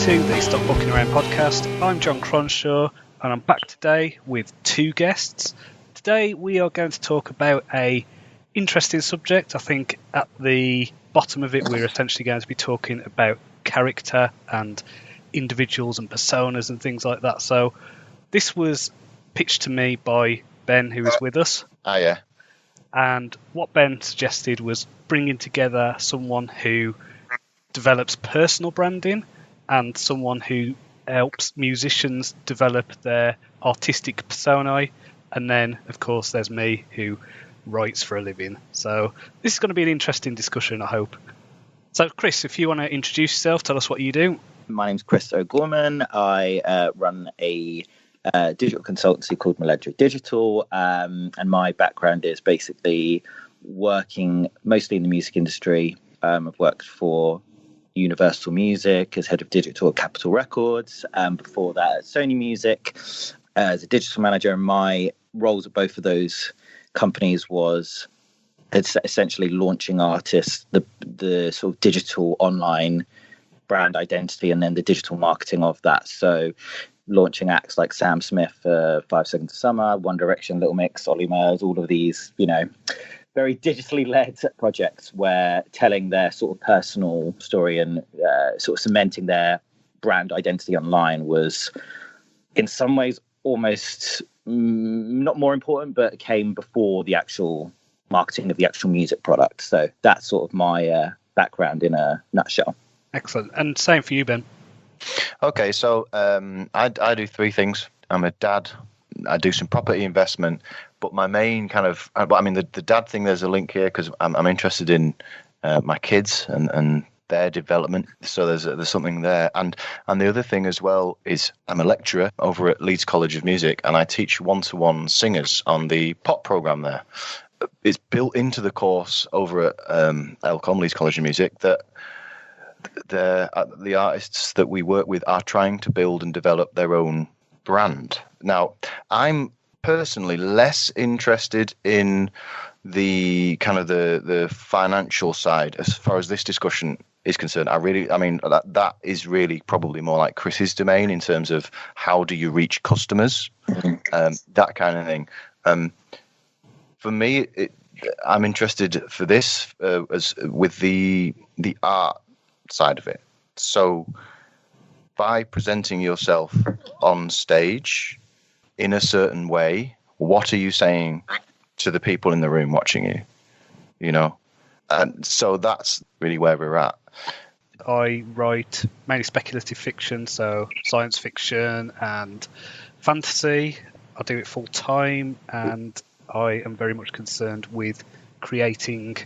to the Stop Walking Around podcast. I'm John Cronshaw and I'm back today with two guests. Today we are going to talk about a interesting subject. I think at the bottom of it we're essentially going to be talking about character and individuals and personas and things like that. So this was pitched to me by Ben, who is with us. Oh, yeah. And what Ben suggested was bringing together someone who develops personal branding and someone who helps musicians develop their artistic personae. And then, of course, there's me who writes for a living. So this is going to be an interesting discussion, I hope. So, Chris, if you want to introduce yourself, tell us what you do. My name's Chris O'Gorman. I run a digital consultancy called Meledric Digital, and my background is basically working mostly in the music industry. I've worked for Universal Music as head of digital at Capitol Records, before that at Sony Music as a digital manager, and my roles at both of those companies was essentially launching artists, the sort of digital online brand identity, and then the digital marketing of that. So launching acts like Sam Smith, 5 Seconds of Summer, One Direction, Little Mix, Ollie Murs, all of these, very digitally led projects where telling their sort of personal story and sort of cementing their brand identity online was in some ways almost not more important, but came before the actual marketing of the actual music product. So that's sort of my background in a nutshell. Excellent. And same for you, Ben. Okay, so I do three things. I'm a dad. I do some property investment, but my main kind of, the dad thing, there's a link here because I'm interested in my kids and their development. So there's something there. And the other thing as well is I'm a lecturer over at Leeds College of Music, and I teach one-to-one singers on the pop program there. It's built into the course over at LCOM, Leeds College of Music, that the artists that we work with are trying to build and develop their own brand. Now, I'm personally less interested in the kind of the financial side as far as this discussion is concerned. That is really probably more like Chris's domain in terms of how do you reach customers, that kind of thing. For me, I'm interested for this as with the art side of it. So by presenting yourself on stage in a certain way, what are you saying to the people in the room watching you? And so that's really where we're at. I write mainly speculative fiction, so science fiction and fantasy. I do it full time, and I am very much concerned with creating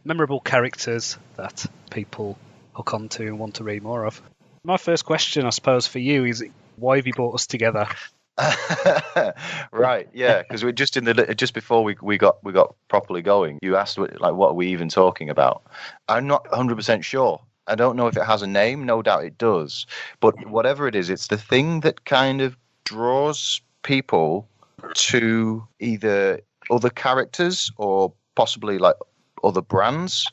memorable characters that people hook onto and want to read more of. My first question, I suppose, for you is, why have you brought us together? Right, yeah, because we're just before we got properly going. You asked what are we even talking about? I'm not 100% sure. I don't know if it has a name. No doubt it does. But whatever it is, it's the thing that kind of draws people to either other characters or possibly like other brands.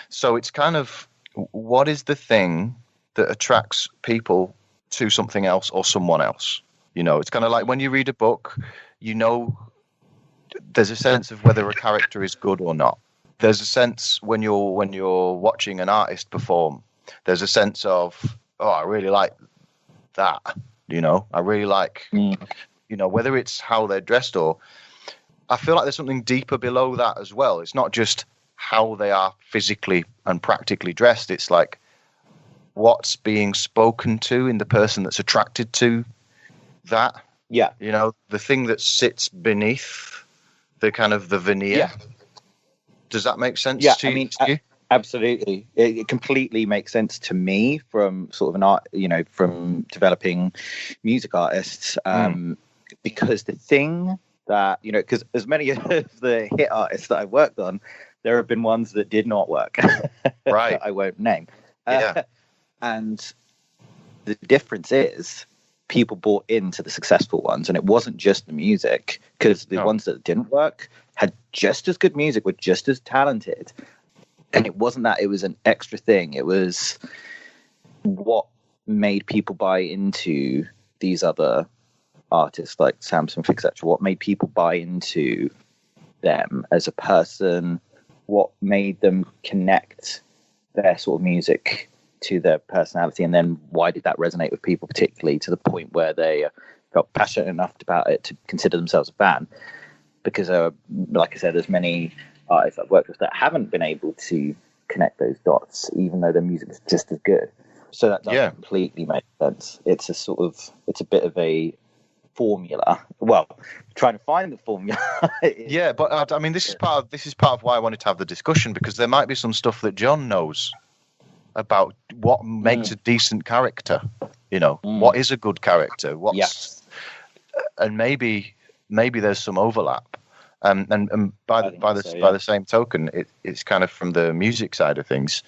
So it's kind of, what is the thing that attracts people to something else or someone else? It's kind of like when you read a book, there's a sense of whether a character is good or not. There's a sense when you're watching an artist perform, there's a sense of, oh, I really like that. I really like, whether it's how they're dressed or, I feel like there's something deeper below that as well. It's not just how they are physically and practically dressed. It's like what's being spoken to in the person that's attracted to that. Yeah. The thing that sits beneath the kind of the veneer. Yeah. Does that make sense to you? Absolutely. It completely makes sense to me from sort of an art, from developing music artists, because the thing that, because as many of the hit artists that I've worked on, there have been ones that did not work. Right. That I won't name. Yeah. And the difference is people bought into the successful ones, and it wasn't just the music, because the ones that didn't work had just as good music, were just as talented. And it wasn't that, it was an extra thing. It was what made people buy into these other artists like Sam Smith, etc.? What made people buy into them as a person? What made them connect their sort of music to their personality? And then why did that resonate with people, particularly to the point where they felt passionate enough about it to consider themselves a fan? Because, like I said, there's many artists I've worked with that haven't been able to connect those dots, even though their music is just as good. So that doesn't completely make sense. It's a bit of a formula. Well, trying to find the formula. Yeah, but I mean, this is part of why I wanted to have the discussion, because there might be some stuff that John knows about what makes a decent character. What is a good character? And maybe there's some overlap. And by the same token, it's kind of from the music side of things.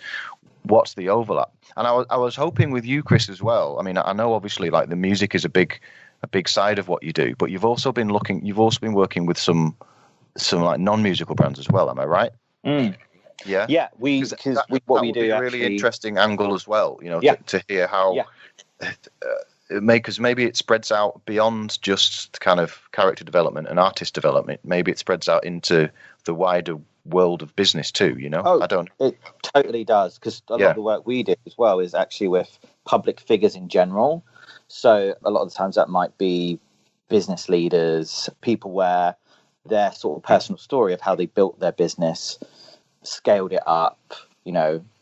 What's the overlap? And I was hoping with you, Chris, as well. I mean, I know obviously like the music is a big side of what you do, but you've also been working with some like non-musical brands as well. Am I right? Yeah. Yeah. That would be a really interesting angle as well. To hear how. Because maybe it spreads out beyond just kind of character development and artist development. Maybe it spreads out into the wider world of business too. It totally does, because a lot of the work we do as well is actually with public figures in general. So a lot of the times that might be business leaders, people where their sort of personal story of how they built their business, scaled it up,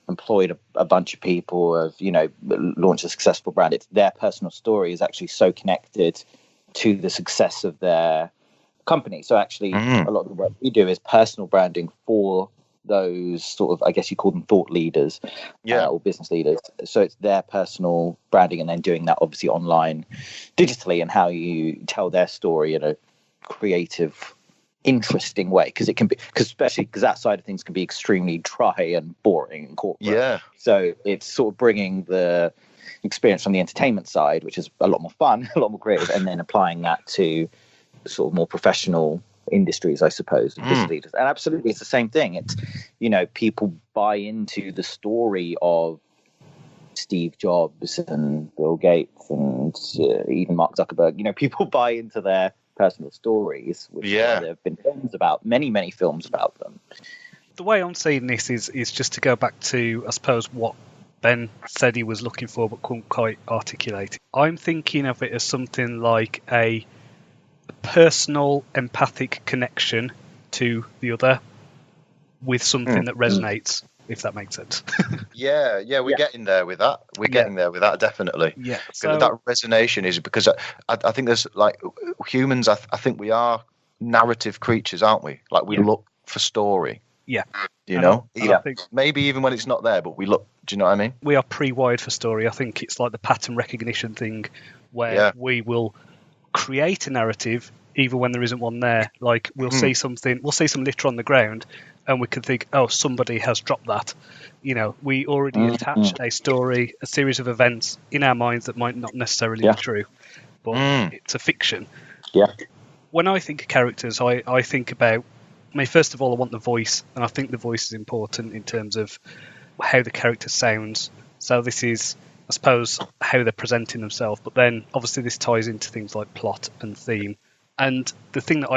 employed a bunch of people, launched a successful brand. It's their personal story is actually so connected to the success of their company. So actually, a lot of the work we do is personal branding for those sort of, I guess you call them thought leaders, or business leaders. So it's their personal branding, and then doing that obviously online, digitally, and how you tell their story in a creative, interesting way, because that side of things can be extremely dry and boring and corporate. So it's sort of bringing the experience from the entertainment side, which is a lot more fun, a lot more creative, and then applying that to sort of more professional industries, I suppose, and business leaders. And absolutely, it's the same thing. It's people buy into the story of Steve Jobs and Bill Gates and even Mark Zuckerberg. People buy into their personal stories, which there have been films about, many films about them. The way I'm seeing this is just to go back to, I suppose, what Ben said he was looking for but couldn't quite articulate. I'm thinking of it as something like a personal, empathic connection to the other with something that resonates, if that makes sense. We're getting there with that. Getting there with that, definitely. Yeah. So that resonation is because I think there's like humans. I think we are narrative creatures, aren't we? Like we look for story. Yeah. I think maybe even when it's not there, but we look. Do you know what I mean? We are pre-wired for story. I think it's like the pattern recognition thing, where we will create a narrative even when there isn't one there. Like we'll see something, we'll see some litter on the ground, and we can think, oh, somebody has dropped that. We already attach a story, a series of events in our minds that might not necessarily be true, but it's a fiction. Yeah. When I think of characters, I think about, first of all, I want the voice, and I think the voice is important in terms of how the character sounds. So this is, I suppose, how they're presenting themselves, but then obviously this ties into things like plot and theme. And the thing that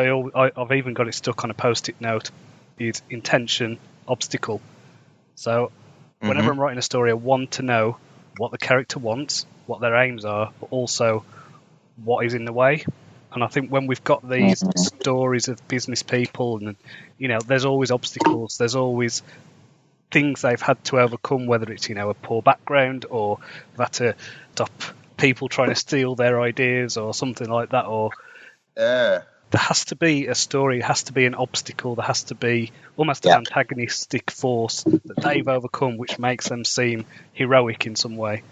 I've even got it stuck on a post-it note is intention, obstacle. So whenever I'm writing a story, I want to know what the character wants, what their aims are, but also what is in the way. And I think when we've got these stories of business people, and there's always obstacles, there's always things they've had to overcome, whether it's a poor background, or they've had to stop people trying to steal their ideas or something like that, or there has to be a story, there has to be an obstacle, there has to be almost an antagonistic force that they've overcome, which makes them seem heroic in some way.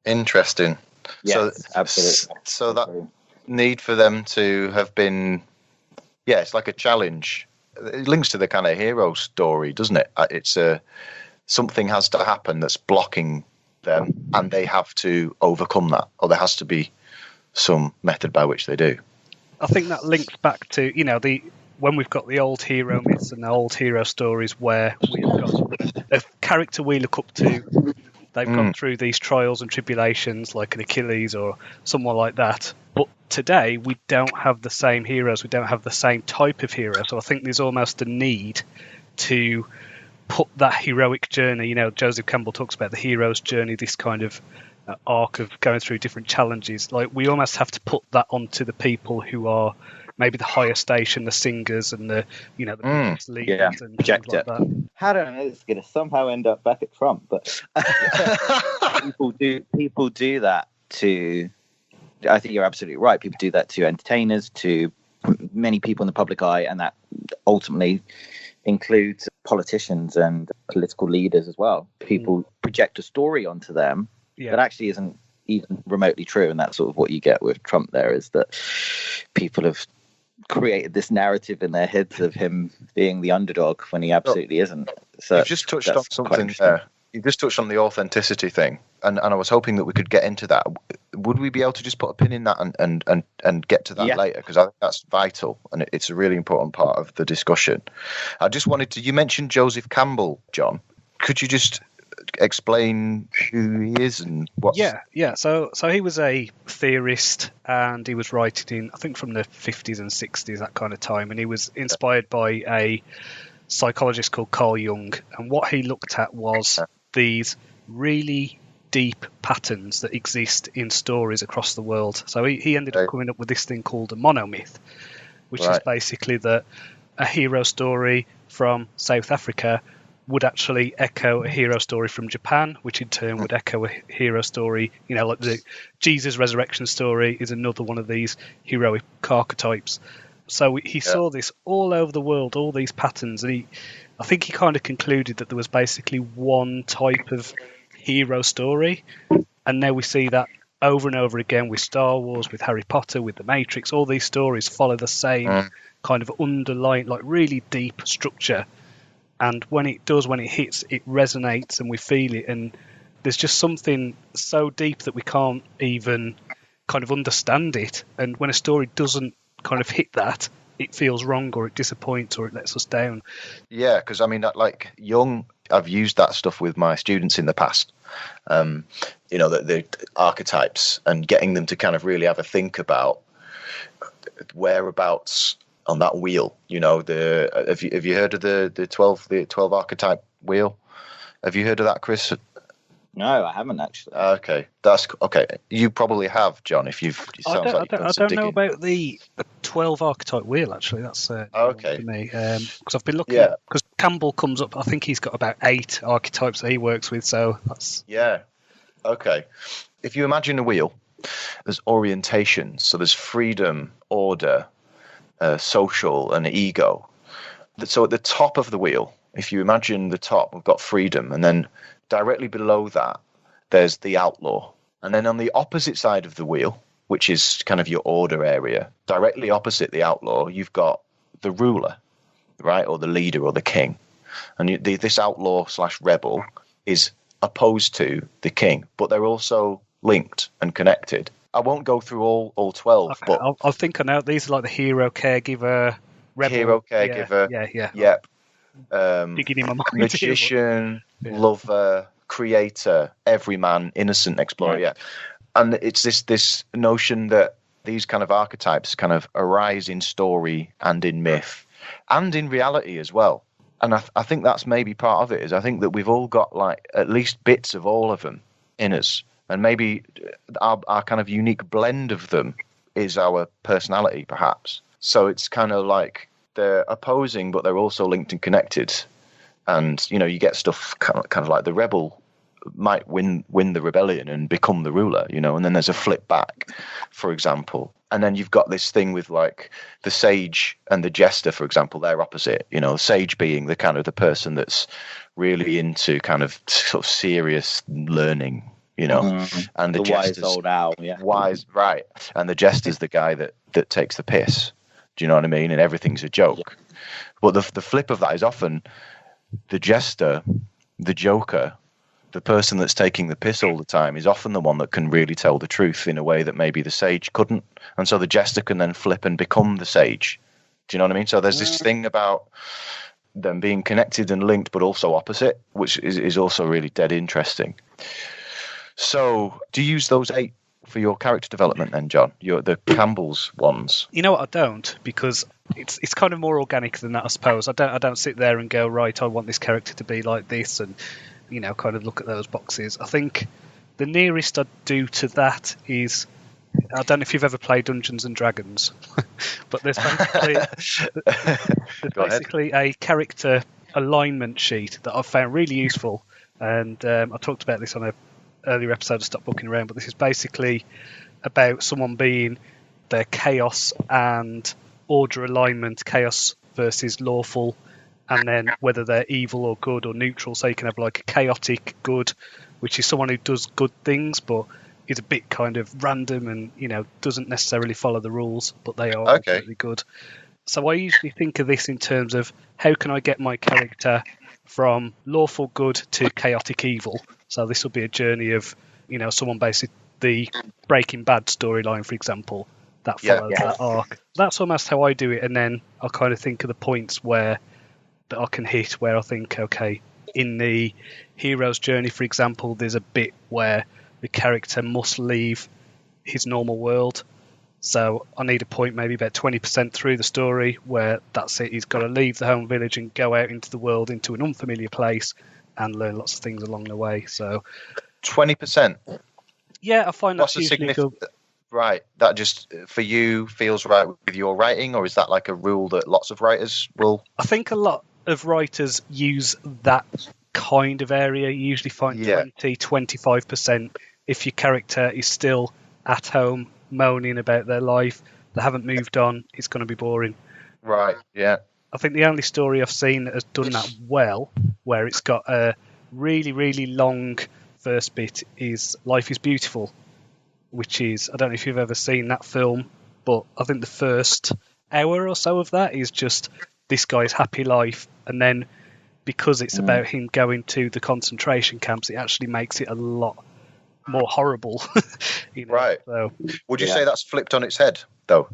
Interesting. Yes, absolutely. So that need for them to have been, it's like a challenge. It links to the kind of hero story, doesn't it? It's something has to happen that's blocking them, and they have to overcome that, or there has to be some method by which they do. I think that links back to when we've got the old hero myths and the old hero stories, where we've got a character we look up to They've gone through these trials and tribulations like an Achilles or someone like that. But today, we don't have the same heroes. We don't have the same type of hero. So I think there's almost a need to put that heroic journey. Joseph Campbell talks about the hero's journey, this kind of arc of going through different challenges. Like, we almost have to put that onto the people who are maybe the higher station, the singers and the biggest leaders and project things like that. I don't know. It's going to somehow end up back at Trump, but people do that to. I think you're absolutely right. People do that to entertainers, to many people in the public eye, and that ultimately includes politicians and political leaders as well. People project a story onto them that actually isn't even remotely true, and that's sort of what you get with Trump. There is that people have created this narrative in their heads of him being the underdog when he absolutely isn't. So you've just touched on something there. You just touched on the authenticity thing, and I was hoping that we could get into that. Would we be able to just put a pin in that and get to that later? Because I think that's vital, and it's a really important part of the discussion. I just wanted to. You mentioned Joseph Campbell, John. Could you just explain who he is and what? Yeah. So he was a theorist, and he was writing in, I think, from the 50s and 60s, that kind of time, and he was inspired by a psychologist called Carl Jung, and what he looked at was these really deep patterns that exist in stories across the world. So he ended up coming up with this thing called a monomyth, which is basically that a hero story from South Africa would actually echo a hero story from Japan, which in turn would echo a hero story, like the Jesus resurrection story is another one of these heroic archetypes. So he saw this all over the world, all these patterns, and I think he kind of concluded that there was basically one type of hero story, and now we see that over and over again with Star Wars, with Harry Potter, with The Matrix. All these stories follow the same kind of underlying, like really deep structure, and when it hits, it resonates and we feel it, and there's just something so deep that we can't even kind of understand it, and when a story doesn't kind of hit that, it feels wrong, or it disappoints, or it lets us down. Yeah, because I mean, like Jung, I've used that stuff with my students in the past. The archetypes, and getting them to kind of really have a think about whereabouts on that wheel. Have you heard of the 12 archetype wheel? Have you heard of that, Chris? No, I haven't actually. Okay, that's okay. You probably have, John. If you've, I don't know about the 12 archetype wheel. Actually, that's okay for me, because I've been looking. Because Campbell comes up. I think he's got about 8 archetypes that he works with. So that's okay. If you imagine a wheel, there's orientations. So there's freedom, order, social, and ego. So at the top of the wheel, if you imagine the top, we've got freedom, and then directly below that, there's the outlaw. And then on the opposite side of the wheel, which is kind of your order area, directly opposite the outlaw, you've got the ruler, right? Or the leader or the king. And this outlaw / rebel is opposed to the king, but they're also linked and connected. I won't go through all 12, okay, but I'll think I know. These are like the hero, caregiver, rebel. Hero, caregiver. Yeah. Yep. Digging in my mind. Magician, lover, creator, everyman, innocent, explorer. Yeah. And it's this notion that these kind of archetypes kind of arise in story and in myth and in reality as well. And I think that's maybe part of it. Is I think that we've all got like at least bits of all of them in us, and maybe our kind of unique blend of them is our personality, perhaps. So it's kind of like they're opposing, but they're also linked and connected. And you get stuff kind of like the rebel might win the rebellion and become the ruler, and then there's a flip back, for example. And then you've got this thing with like the sage and the jester, for example. They're opposite, the sage being the kind of the person that's really into kind of sort of serious learning, and the jester's wise old owl, wise, right? And the jester's the guy that takes the piss. Do you know what I mean? And everything's a joke. But the flip of that is often the jester, the joker, the person that's taking the piss all the time is often the one that can really tell the truth in a way that maybe the sage couldn't. And so the jester can then flip and become the sage. Do you know what I mean? So there's this thing about them being connected and linked, but also opposite, which is also really dead interesting. So, do you use those 8 for your character development then, John? The Campbell's ones? You know what, I don't, because it's kind of more organic than that, I suppose. I don't sit there and go, right, I want this character to be like this, and kind of look at those boxes. I think the nearest I do to that is, I don't know if you've ever played Dungeons and Dragons, but there's basically a character alignment sheet that I've found really useful, and I talked about this on a earlier episode of Stop Booking Around, but this is basically about someone being their chaos and order alignment, chaos versus lawful, and then whether they're evil or good or neutral. So you can have like a chaotic good, which is someone who does good things but is a bit kind of random and doesn't necessarily follow the rules, but they are really good. So I usually think of this in terms of how can I get my character from lawful good to chaotic evil. So this will be a journey of someone basically the Breaking Bad storyline, for example, that follows that arc. That's almost how I do it, and then I'll kind of think of the points that I can hit where I think, okay, in the hero's journey, for example, there's a bit where the character must leave his normal world. So I need a point maybe about 20% through the story where that's it. He's got to leave the home village and go out into the world, into an unfamiliar place, and learn lots of things along the way. So 20%? Yeah, I find that's usually good. Right. That just, for you, feels right with your writing, or is that like a rule that lots of writers will? I think a lot of writers use that kind of area. You usually find 20-25%. If your character is still at home moaning about their life, they haven't moved on, it's going to be boring. Right, yeah. I think the only story I've seen that has done that well, where it's got a really, really long first bit, is Life is Beautiful, which is, I don't know if you've ever seen that film, but I think the first hour or so of that is just this guy's happy life, and then because it's about him going to the concentration camps, it actually makes it a lot more horrible. Right. So, would you say that's flipped on its head, though?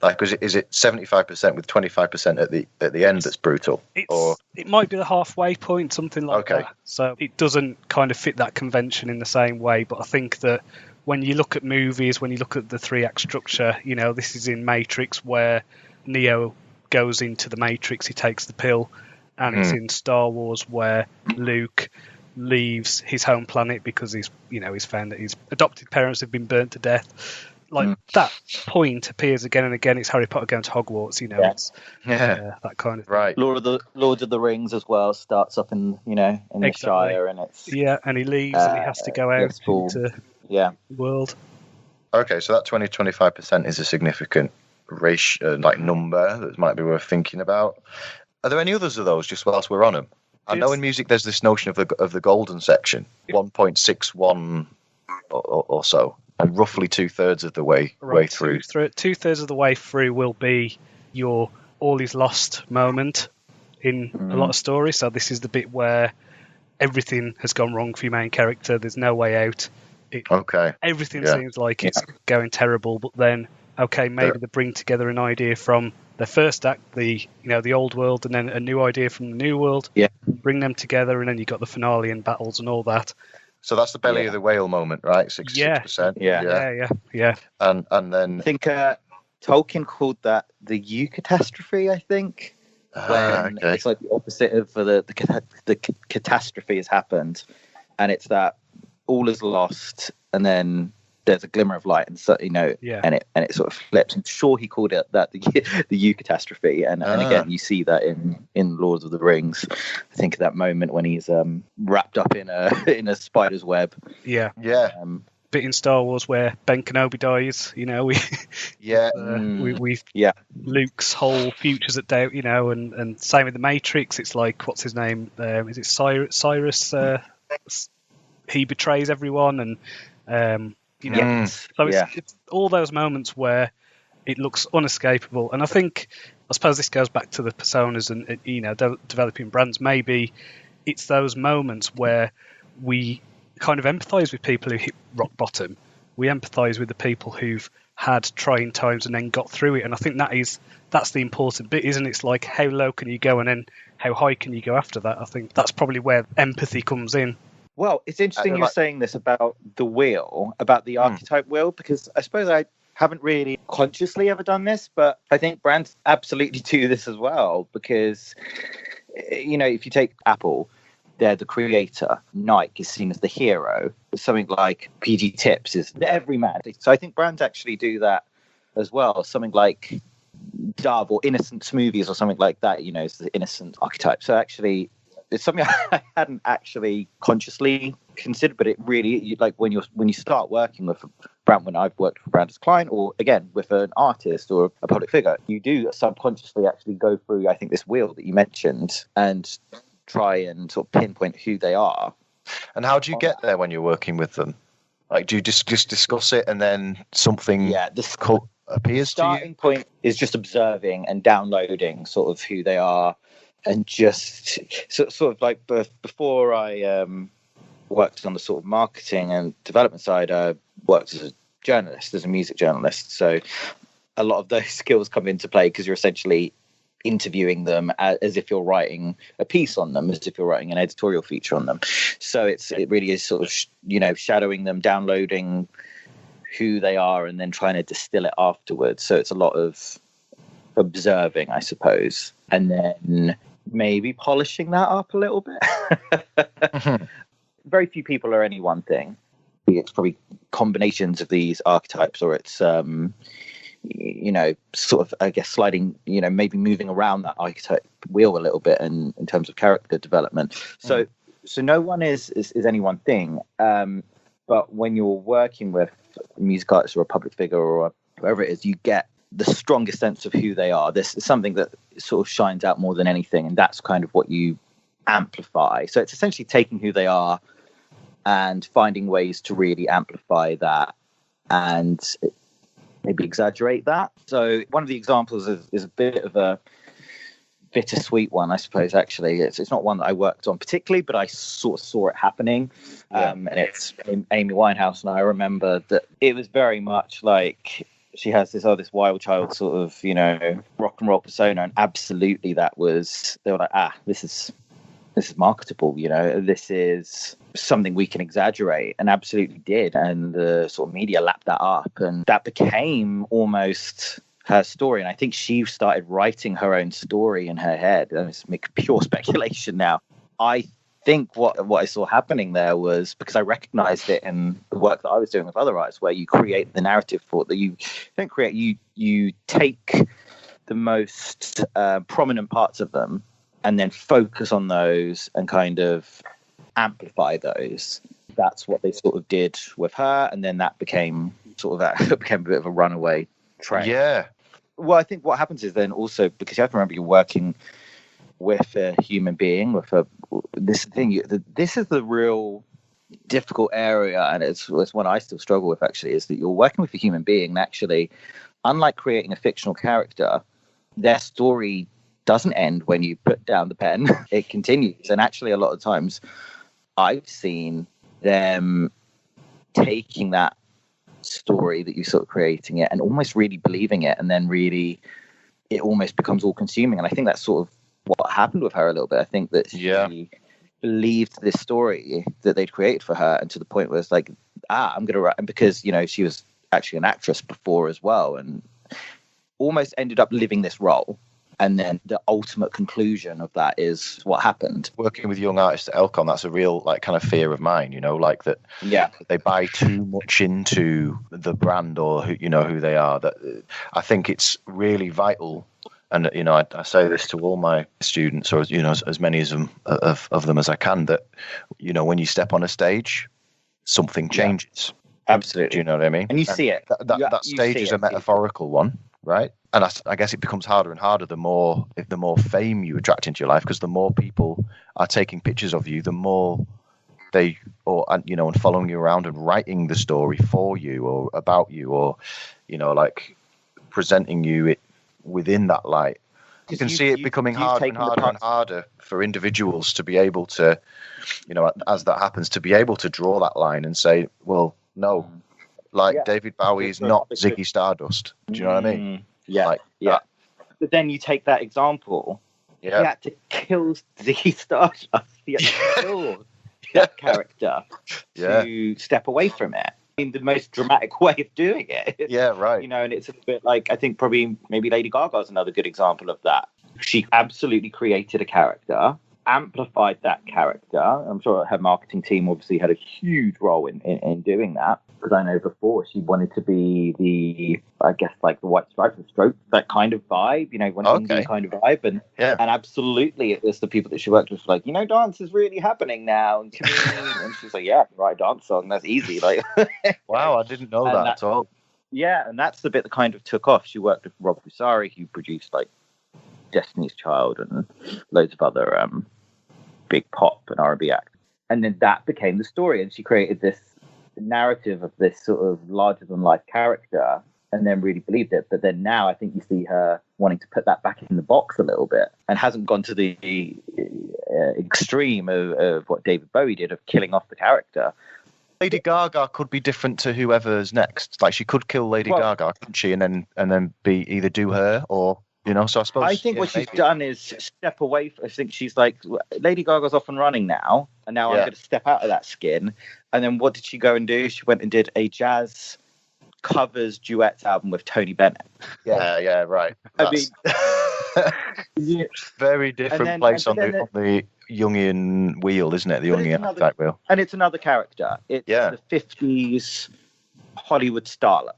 Like, is it 75% with 25% at the end that's brutal? Or it might be the halfway point, something like that. So it doesn't kind of fit that convention in the same way. But I think that when you look at movies, when you look at the 3-act structure, this is in Matrix where Neo goes into the Matrix, he takes the pill, and it's in Star Wars where Luke leaves his home planet because he's found that his adopted parents have been burnt to death. That point appears again and again. It's Harry Potter going to Hogwarts, It's that kind of thing. Right. Lord of the Rings as well starts up in the Shire, and it's and he leaves and he has to go out into the world. Okay, so that 20-25% is a significant ratio, number that might be worth thinking about. Are there any others of those, just whilst we're on them? I know in music there's this notion of the golden section, 1.61 or so, and roughly 2/3 of the way through. 2/3 of the way through will be your all is lost moment in a lot of stories. So this is the bit where everything has gone wrong for your main character. There's no way out. Everything seems like it's going terrible, but then maybe they bring together an idea from the first act, the old world, and then a new idea from the new world. Yeah. Bring them together, and then you got the finale and battles and all that. So that's the belly of the whale moment, right? 66%. Yeah. And then I think Tolkien called that the eucatastrophe. I think when it's like the opposite of the catastrophe has happened, and it's that all is lost, and then there's a glimmer of light, and so and it sort of flips. I'm sure he called it that the eucatastrophe, and again you see that in Lord of the Rings. I think of that moment when he's wrapped up in a spider's web. Bit in Star Wars where Ben Kenobi dies. Luke's whole future's at doubt. And same with the Matrix. It's like, what's his name? Is it Cyrus? He betrays everyone, and so it's all those moments where it looks unescapable. And I suppose this goes back to the personas and developing brands. Maybe it's those moments where we kind of empathize with people who hit rock bottom. We empathize with the people who've had trying times and then got through it. And I think that's the important bit, isn't it? It's like, how low can you go and then how high can you go after that? I think that's probably where empathy comes in. Well, it's interesting you're saying this about the wheel, about the archetype wheel, because I suppose I haven't really consciously ever done this, but I think brands absolutely do this as well, because, you know, if you take Apple, they're the creator. Nike is seen as the hero. Something like PG Tips is the everyman. So I think brands actually do that as well. Something like Dove or Innocent Smoothies or something like that, you know, is the innocent archetype. So actually, it's something I hadn't actually consciously considered, but it really, like when you start working with a brand, when I've worked for a brand as a client, or again with an artist or a public figure, you do subconsciously actually go through, I think, this wheel that you mentioned and try and sort of pinpoint who they are. And how do you get there when you're working with them? Like, do you just discuss it and then something appears to you? Starting point is just observing and downloading sort of who they are, and just sort of like before I worked on the sort of marketing and development side, I worked as a journalist, as a music journalist. So a lot of those skills come into play because you're essentially interviewing them as if you're writing a piece on them, as if you're writing an editorial feature on them. So it really is sort of, you know, shadowing them, downloading who they are, and then trying to distill it afterwards. So it's a lot of observing, I suppose, and then maybe polishing that up a little bit. Very few people are any one thing. It's probably combinations of these archetypes, or it's you know, sort of, I guess, sliding, you know, maybe moving around that archetype wheel a little bit in terms of character development. So no one is any one thing. But when you're working with a music artist or a public figure or whoever it is, you get the strongest sense of who they are. This is something that sort of shines out more than anything, and that's kind of what you amplify. So it's essentially taking who they are and finding ways to really amplify that and maybe exaggerate that. So one of the examples is a bit of a bittersweet one, I suppose. Actually, it's not one that I worked on particularly, but I sort of saw it happening. And it's Amy Winehouse, and I remember that it was very much like she has this wild child sort of, you know, rock and roll persona, and absolutely they were like, this is marketable, you know, this is something we can exaggerate, and absolutely did. And the sort of media lapped that up, and that became almost her story. And I think she started writing her own story in her head. And it's pure speculation now. I think what I saw happening there was, because I recognized it in the work that I was doing with other artists, where you create the narrative for that. You don't create, you take the most prominent parts of them and then focus on those and kind of amplify those. That's what they sort of did with her, and then that became a bit of a runaway train. Yeah. Well, I think what happens is then also, because you have to remember you're working with a human being, this is the real difficult area, and it's one I still struggle with, actually, is that you're working with a human being, and actually, unlike creating a fictional character, their story doesn't end when you put down the pen. It continues. And actually, a lot of times I've seen them taking that story that you're sort of creating it and almost really believing it, and then really it almost becomes all consuming. And I think that's sort of what happened with her a little bit. I think that she believed this story that they'd created for her, and to the point where it's like, I'm going to write. And because, you know, she was actually an actress before as well, and almost ended up living this role. And then the ultimate conclusion of that is what happened. Working with young artists at Elcon, that's a real kind of fear of mine, you know, like that. Yeah. They buy too much into the brand or who they are. That I think it's really vital. And, you know, I say this to all my students, or, you know, as many of them as I can, that, you know, when you step on a stage, something changes. Absolutely. Do you know what I mean? And you see it. That stage is a metaphorical one, right? And I guess it becomes harder and harder the more fame you attract into your life, because the more people are taking pictures of you, the more and following you around and writing the story for you or about you, or, you know, like presenting you within that light. You can see it becoming harder and harder and harder for individuals to be able to, you know, as that happens, to be able to draw that line and say, well, no, Like Yeah. David Bowie is not Ziggy Stardust. Do you know what I mean? Yeah, Like yeah. that. But then you take that example. He Yeah. had to kill Ziggy Stardust. He had to kill that character to step away from it in the most dramatic way of doing it. Yeah, right. You know, and it's a bit like, I think probably maybe Lady Gaga's another good example of that. She absolutely created a character, amplified that character. I'm sure her marketing team obviously had a huge role in doing that. Because I know before she wanted to be I guess like the White Stripes and Strokes, that kind of vibe, you know, one indie kind of vibe. And absolutely it was the people that she worked with, like, you know, dance is really happening now. And she's like, yeah, write a dance song. That's easy. Like, wow, I didn't know that at all. Yeah, and that's the bit that kind of took off. She worked with Rob Fusari, who produced like Destiny's Child and loads of other big pop and R&B acts. And then that became the story. And she created this narrative of this sort of larger than life character and then really believed it. But then now I think you see her wanting to put that back in the box a little bit and hasn't gone to the extreme of what David Bowie did of killing off the character. Lady Gaga could be different to whoever's next. Like she could kill Lady Gaga, couldn't she? And then be either do her or, you know, so I suppose. I think what she's done is step away. I think she's like, Lady Gaga's off and running now, and now I'm going to step out of that skin. And then what did she go and do? She went and did a jazz covers duets album with Tony Bennett. Yeah, right. That's... I mean, very different place on the Jungian wheel, isn't it? The Jungian archetype wheel. And it's another character. It's the 50s Hollywood starlet.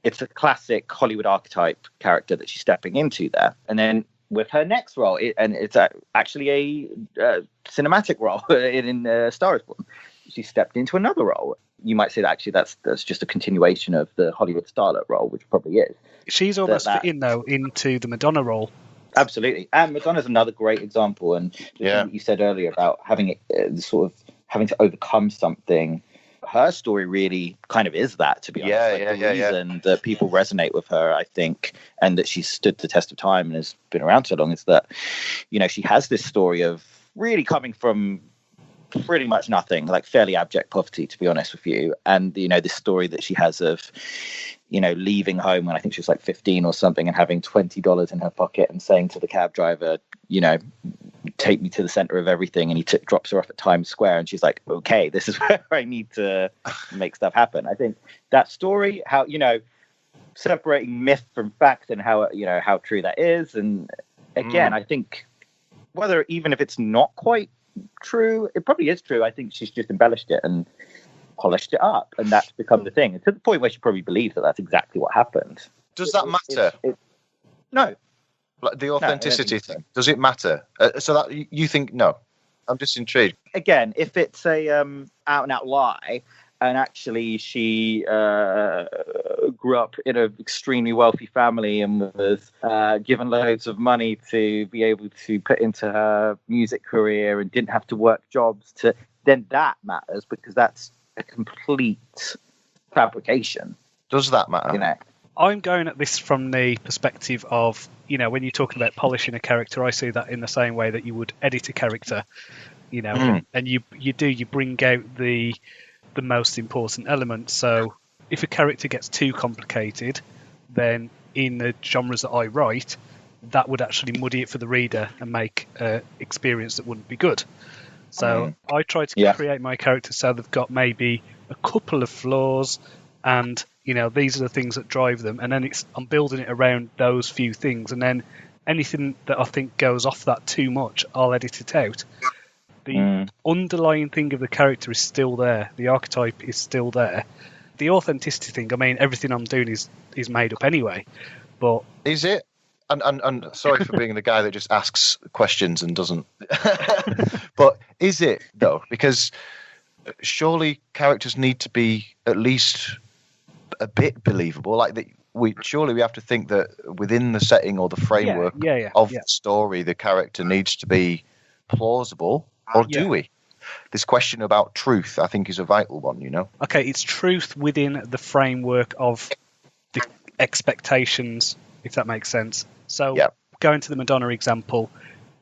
It's a classic Hollywood archetype character that she's stepping into there. And then with her next role, it's actually a cinematic role in Star is Born, she stepped into another role. You might say that actually that's just a continuation of the Hollywood starlet role, which probably is. She's almost fit in, though, into the Madonna role. Absolutely. And Madonna's another great example. And the thing that you said earlier about having having to overcome something, her story really kind of is that, to be honest. The reason that people resonate with her, I think, and that she's stood the test of time and has been around so long is that, you know, she has this story of really coming from pretty much nothing, like fairly abject poverty, to be honest with you. And, you know, this story that she has of, you know, leaving home when I think she was like 15 or something and having $20 in her pocket and saying to the cab driver, you know, take me to the center of everything. And he drops her off at Times Square. And she's like, okay, this is where I need to make stuff happen. I think that story, how, you know, separating myth from fact and how, you know, how true that is. And again, I think whether, even if it's not quite true, it probably is true. I think she's just embellished it and polished it up, and that's become the thing. And to the point where she probably believes that that's exactly what happened. Does that matter? No. Like the authenticity thing, does it matter? So that you think no? I'm just intrigued. Again, if it's a out and out lie, and actually she grew up in an extremely wealthy family and was given loads of money to be able to put into her music career and didn't have to work jobs, then that matters, because that's a complete fabrication. Does that matter? You know, I'm going at this from the perspective of, you know, when you're talking about polishing a character, I see that in the same way that you would edit a character, you know, and you bring out the most important elements. So if a character gets too complicated, then in the genres that I write, that would actually muddy it for the reader and make an experience that wouldn't be good. So I try to create my characters so they've got maybe a couple of flaws, and, you know, these are the things that drive them, and then I'm building it around those few things, and then anything that I think goes off that too much, I'll edit it out. The underlying thing of the character is still there. The archetype is still there. The authenticity thing, I mean, everything I'm doing is made up anyway. But is it? And sorry for being the guy that just asks questions and doesn't. But is it, though? Because surely characters need to be at least a bit believable. Like we have to think that within the setting or the framework of the story, the character needs to be plausible. Or do we? This question about truth, I think, is a vital one, you know? Okay, it's truth within the framework of the expectations, if that makes sense. So going to the Madonna example,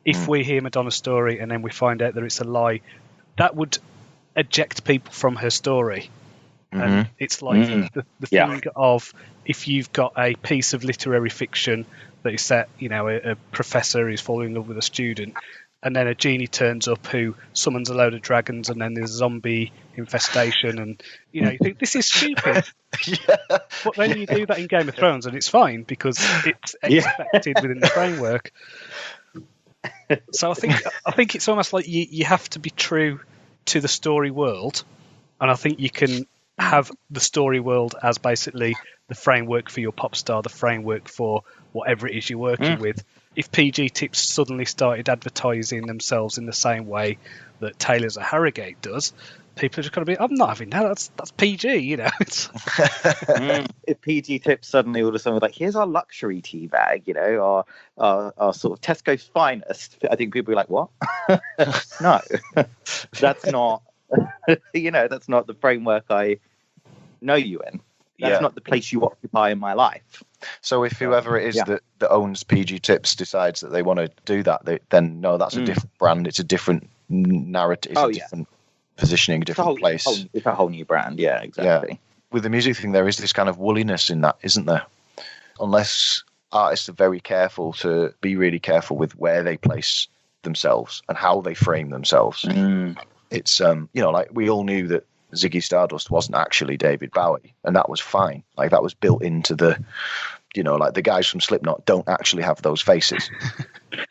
if we hear Madonna's story and then we find out that it's a lie, that would eject people from her story. And it's like the Yeah. thing of, if you've got a piece of literary fiction that is set, a professor who's falling in love with a student, and then a genie turns up who summons a load of dragons, and then there's a zombie infestation, and you think this is stupid. But then you do that in Game of Thrones, and it's fine because it's expected within the framework. So I think it's almost like you have to be true to the story world, and I think you can have the story world as basically the framework for your pop star, the framework for whatever it is you're working with. If PG Tips suddenly started advertising themselves in the same way that Taylor's or Harrogate does, people are just going to be, I'm not having that. That's PG, It's... If PG Tips suddenly all of a sudden was like, here's our luxury tea bag, or our sort of Tesco's finest, I think people would be like, what? No, that's not, that's not the framework I know you in. That's not the place you occupy in my life. So if whoever it is that owns PG Tips decides that they want to do that, then no, that's a different brand. It's a different narrative. It's a different positioning, a different place. It's a whole new brand. Yeah, exactly. Yeah. With the music thing, there is this kind of woolliness in that, isn't there? Unless artists are very careful to be really careful with where they place themselves and how they frame themselves. It's like we all knew that Ziggy Stardust wasn't actually David Bowie, and that was fine. Like, that was built into the, like the guys from Slipknot don't actually have those faces.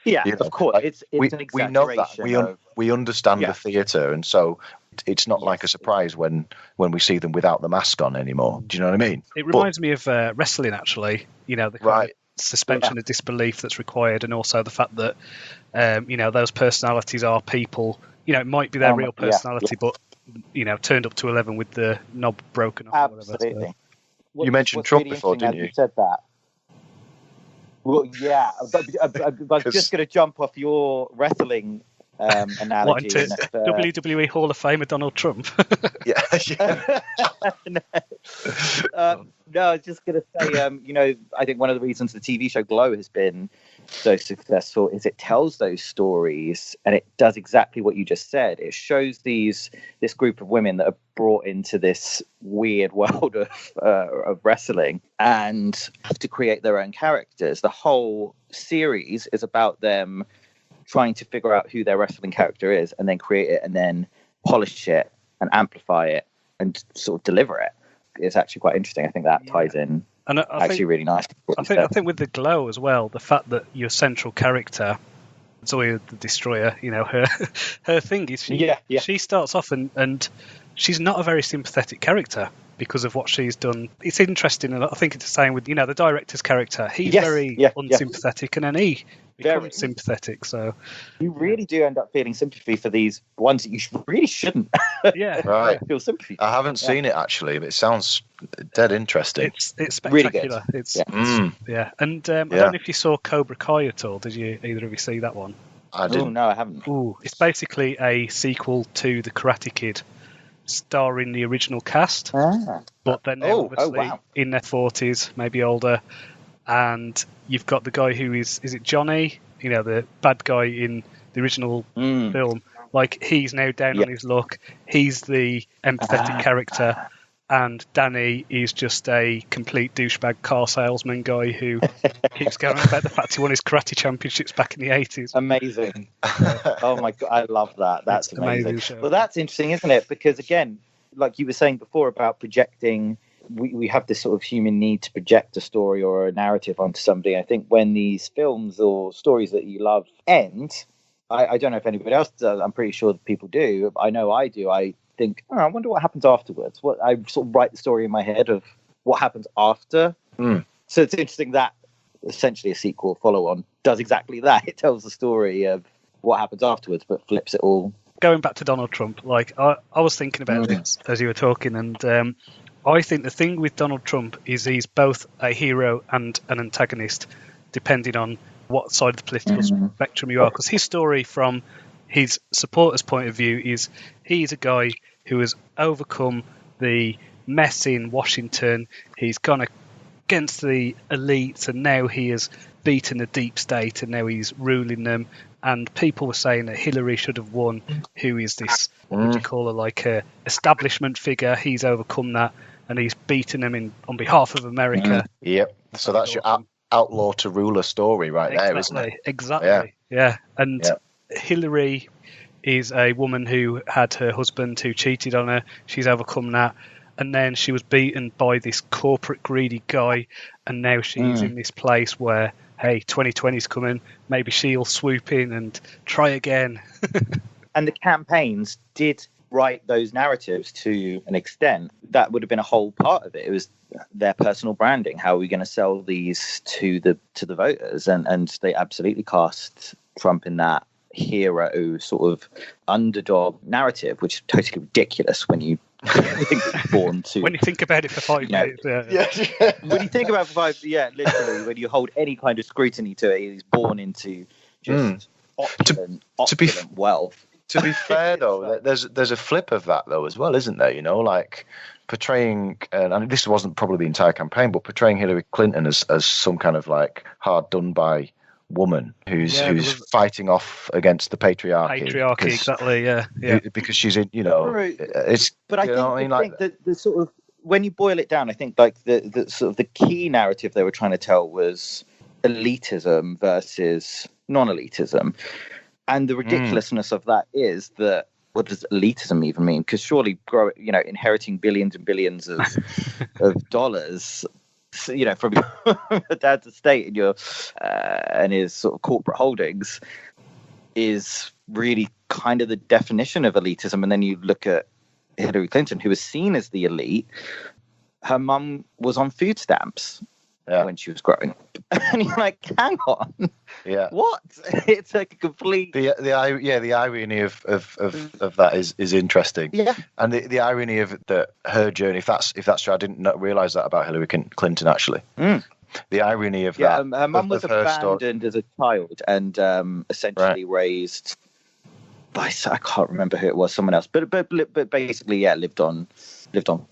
Of course. Like, it's an exaggeration. We know that. We understand the theatre, and so it's not like a surprise when we see them without the mask on anymore. Do you know what I mean? It reminds me of wrestling, actually. The kind of suspension of disbelief that's required, and also the fact that those personalities are people. It might be their real personality, but turned up to 11 with the knob broken off. Absolutely. Or whatever, so. You mentioned Trump really before, didn't you? You said that. Well, yeah, I was just going to jump off your wrestling analogy. WWE Hall of Famer Donald Trump. No, I was just going to say, I think one of the reasons the TV show Glow has been so successful is it tells those stories, and it does exactly what you just said. It shows this group of women that are brought into this weird world of wrestling and have to create their own characters. The whole series is about them trying to figure out who their wrestling character is, and then create it, and then polish it and amplify it and sort of deliver it. It's actually quite interesting. I think that ties in and I think, really nice. I think with the Glow as well, the fact that your central character, Zoya the Destroyer, her thing is she starts off and she's not a very sympathetic character because of what she's done. It's interesting, and I think it's the same with the director's character. He's very unsympathetic, and then he becomes sympathetic. So you really do end up feeling sympathy for these ones that you really shouldn't. Feel sympathy. I haven't seen it actually, but it sounds dead interesting. It's spectacular. Really good. It's and I don't know if you saw Cobra Kai at all. Did you either of you see that one? I didn't. Oh, no, I haven't. Ooh, it's basically a sequel to The Karate Kid, starring the original cast, but then they're obviously in their 40s, maybe older, and you've got the guy who is it Johnny, the bad guy in the original film, like he's now down on his luck, he's the empathetic character, and Danny is just a complete douchebag car salesman guy who keeps going on about the fact he won his karate championships back in the 80s. Amazing. Oh my God, I love that. That's amazing. Well, that's interesting, isn't it? Because again, like you were saying before about projecting, we have this sort of human need to project a story or a narrative onto somebody. I think when these films or stories that you love end, I don't know if anybody else does, I'm pretty sure that people do. I know I do. I think, I wonder what happens afterwards. I sort of write the story in my head of what happens after. So it's interesting that essentially a sequel follow-on does exactly that. It tells the story of what happens afterwards, but flips it all. Going back to Donald Trump, like I was thinking about this as you were talking, and I think the thing with Donald Trump is he's both a hero and an antagonist, depending on what side of the political spectrum you are. Because his story from his supporters' point of view is he's a guy who has overcome the mess in Washington. He's gone against the elites, and now he has beaten the deep state and now he's ruling them. And people were saying that Hillary should have won. Who is this? What would you call her? Like a establishment figure. He's overcome that, and he's beaten them on behalf of America. Yep. So that's your outlaw to ruler story right there, isn't it? Exactly. Yeah. And Hillary is a woman who had her husband who cheated on her. She's overcome that. And then she was beaten by this corporate greedy guy. And now she's in this place where, hey, 2020's coming. Maybe she'll swoop in and try again. And the campaigns did write those narratives to an extent. That would have been a whole part of it. It was their personal branding. How are we going to sell these to the voters? And they absolutely cast Trump in that hero sort of underdog narrative, which is totally ridiculous when you think it's born to. When you think about it for 5 minutes. When you think about it for 5, literally, when you hold any kind of scrutiny to it, he's born into just opulent wealth. To be fair, though, there's a flip of that, though, as well, isn't there? You know, like portraying, and this wasn't probably the entire campaign, but portraying Hillary Clinton as some kind of like hard done by woman who's fighting off against the patriarchy. Exactly. Yeah. Because she's in, it's. But I think that the sort of, when you boil it down, I think like the sort of the key narrative they were trying to tell was elitism versus non-elitism. And the ridiculousness of that is that, what does elitism even mean? Because surely, inheriting billions and billions of dollars, from your dad's estate and and his sort of corporate holdings is really kind of the definition of elitism. And then you look at Hillary Clinton, who was seen as the elite. Her mum was on food stamps. When she was growing up. And you're like, hang on. Yeah. What? It's like a complete... The irony of that is interesting. Yeah. And the irony of her journey, if that's true, I didn't realise that about Hillary Clinton, actually. The irony of that. Her mum was abandoned as a child and essentially raised by, I can't remember who it was, someone else. But basically, lived on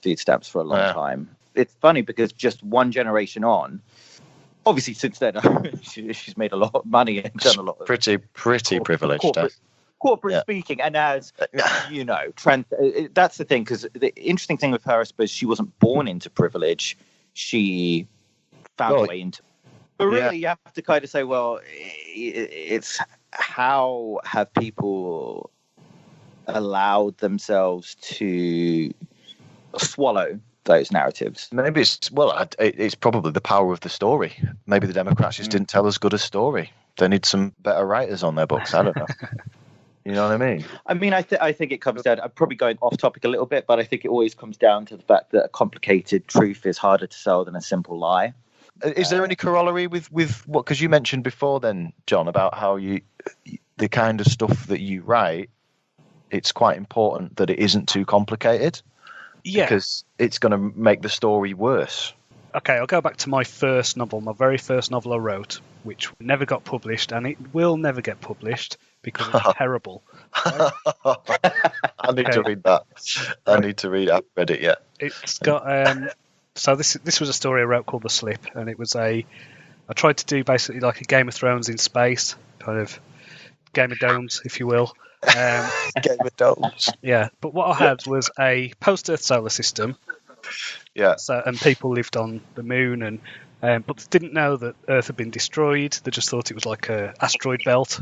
food stamps for a long time. It's funny because just one generation on, obviously since then she's made a lot of money and done a lot of pretty privileged corporate speaking. And as that's the thing, because the interesting thing with her, I suppose, she wasn't born into privilege, she found a way into. But really, you have to kind of say, well, it's how have people allowed themselves to swallow those narratives? Maybe it's probably the power of the story. Maybe the Democrats just didn't tell as good a story. They need some better writers on their books. I don't know. You know what I mean? I mean, I think it comes down. I'm probably going off topic a little bit, but I think it always comes down to the fact that a complicated truth is harder to sell than a simple lie. Is there any corollary with what? Because you mentioned before, then, John, about how the kind of stuff that you write, it's quite important that it isn't too complicated. Yeah. Because it's going to make the story worse. Okay, I'll go back to my first novel, my very first novel I wrote, which never got published, and it will never get published because it's terrible. I need to read that. I need to read it. I haven't read it yet. It's got... so this was a story I wrote called The Slip, and it was I tried to do basically like a Game of Thrones in space, kind of Game of Domes, if you will. Game of Domes. Yeah, but what I had was a post-Earth solar system. Yeah. So, and people lived on the moon, and but they didn't know that Earth had been destroyed. They just thought it was like a asteroid belt.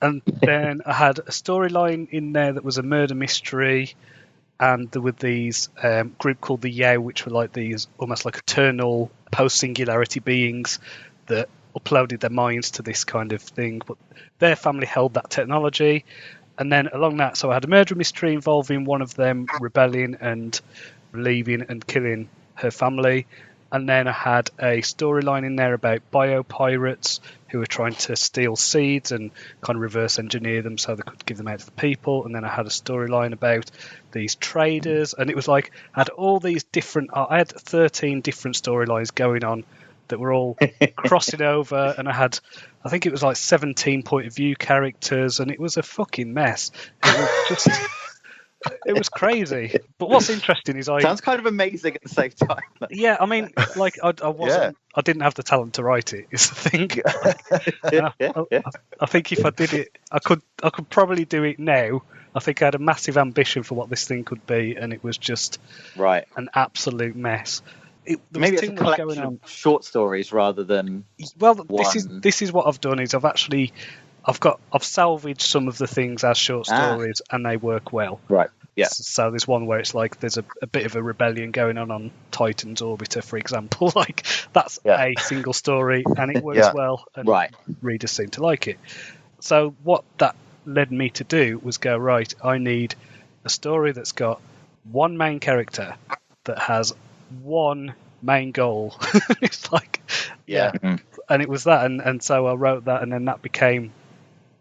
And then I had a storyline in there that was a murder mystery, and there were these group called the Yao, which were like these almost like eternal post-singularity beings that uploaded their minds to this kind of thing, but their family held that technology. And then along that, so I had a murder mystery involving one of them rebelling and leaving and killing her family. And then I had a storyline in there about biopirates who were trying to steal seeds and kind of reverse engineer them so they could give them out to the people. And then I had a storyline about these traders, and it was like I had all these different. I had 13 different storylines going on that were all crossing over, and I think it was like 17 point of view characters, and it was a fucking mess. It was just It was crazy. But what's interesting is Sounds kind of amazing at the same time. yeah, I mean, like I wasn't, I didn't have the talent to write it. Is the thing. I think if I did it, I could probably do it now. I think I had a massive ambition for what this thing could be, and it was just Right. an absolute mess. Maybe it's a collection of short stories rather than. Well, one. this is what I've done. Is I've salvaged some of the things as short stories, and they work well. Right. Yeah. So there's one where it's like there's a bit of a rebellion going on Titan's Orbiter, for example. Like that's a single story, and it works well, and readers seem to like it. So what that led me to do was go, right, I need a story that's got one main character that has one main goal. It's like and it was that, and so I wrote that, and then that became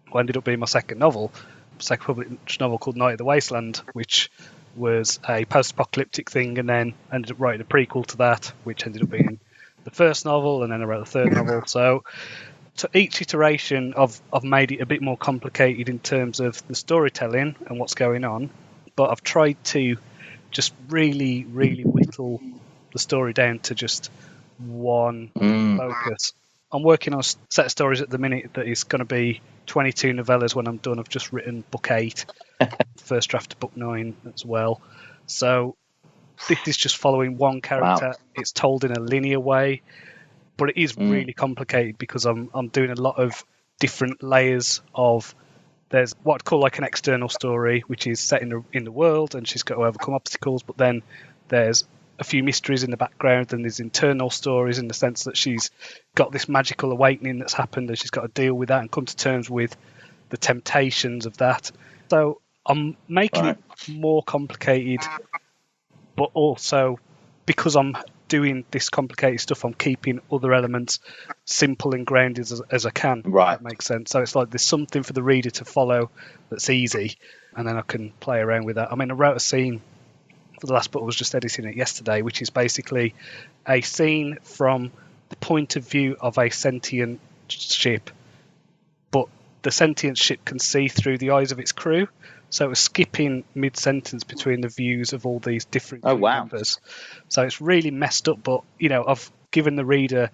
what ended up being my second published novel called Night of the Wasteland, which was a post-apocalyptic thing, and then ended up writing a prequel to that, which ended up being the first novel, and then I wrote the third novel. So to each iteration, I've made it a bit more complicated in terms of the storytelling and what's going on, but I've tried to just really, really whittle the story down to just one focus. I'm working on a set of stories at the minute that is going to be 22 novellas when I'm done. I've just written book 8, first draft of book 9 as well. So this is just following one character. Wow. It's told in a linear way, but it is really complicated because I'm doing a lot of different layers of. There's what I'd call like an external story, which is set in the world, and she's got to overcome obstacles. But then there's a few mysteries in the background, and there's internal stories in the sense that she's got this magical awakening that's happened, and she's got to deal with that and come to terms with the temptations of that. So I'm making it more complicated, but also because I'm doing this complicated stuff, I'm keeping other elements simple and grounded as I can. Right. If that makes sense. So it's like there's something for the reader to follow that's easy, and then I can play around with that. I mean, I wrote a scene for the last book. I was just editing it yesterday, which is basically a scene from the point of view of a sentient ship, but the sentient ship can see through the eyes of its crew. So it was skipping mid-sentence between the views of all these different members. So it's really messed up, but, I've given the reader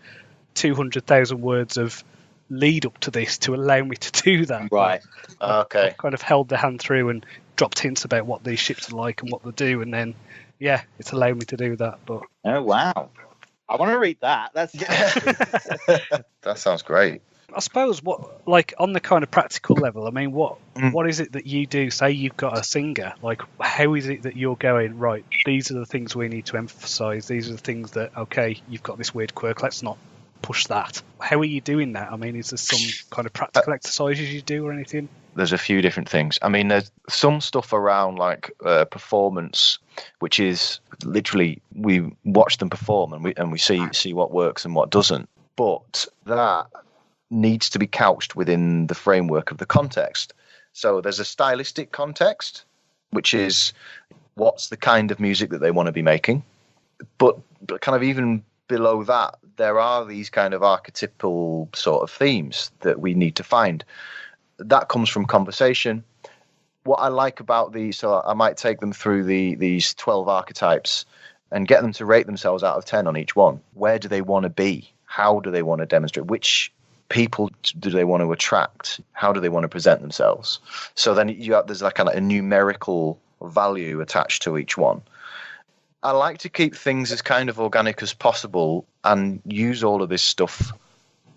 200,000 words of lead up to this to allow me to do that. Right. Okay. I've kind of held the hand through and dropped hints about what these ships are like and what they do, and then, it's allowed me to do that. But oh, wow. I want to read that. That sounds great. I suppose on the kind of practical level, I mean, what is it that you do? Say you've got a singer, like how is it that you're going, right, these are the things we need to emphasize, these are the things that, okay, you've got this weird quirk, let's not push that. How are you doing that? I mean, is there some kind of practical exercises you do or anything? There's a few different things. I mean, there's some stuff around like performance, which is literally we watch them perform and we see what works and what doesn't. But that needs to be couched within the framework of the context. So there's a stylistic context, which is what's the kind of music that they want to be making. But kind of even below that, there are these kind of archetypal sort of themes that we need to find. That comes from conversation. What I like about these, so I might take them through these 12 archetypes and get them to rate themselves out of 10 on each one. Where do they want to be? How do they want to demonstrate? Which people do they want to attract? How do they want to present themselves? So then there's like a numerical value attached to each one. I like to keep things as kind of organic as possible and use all of this stuff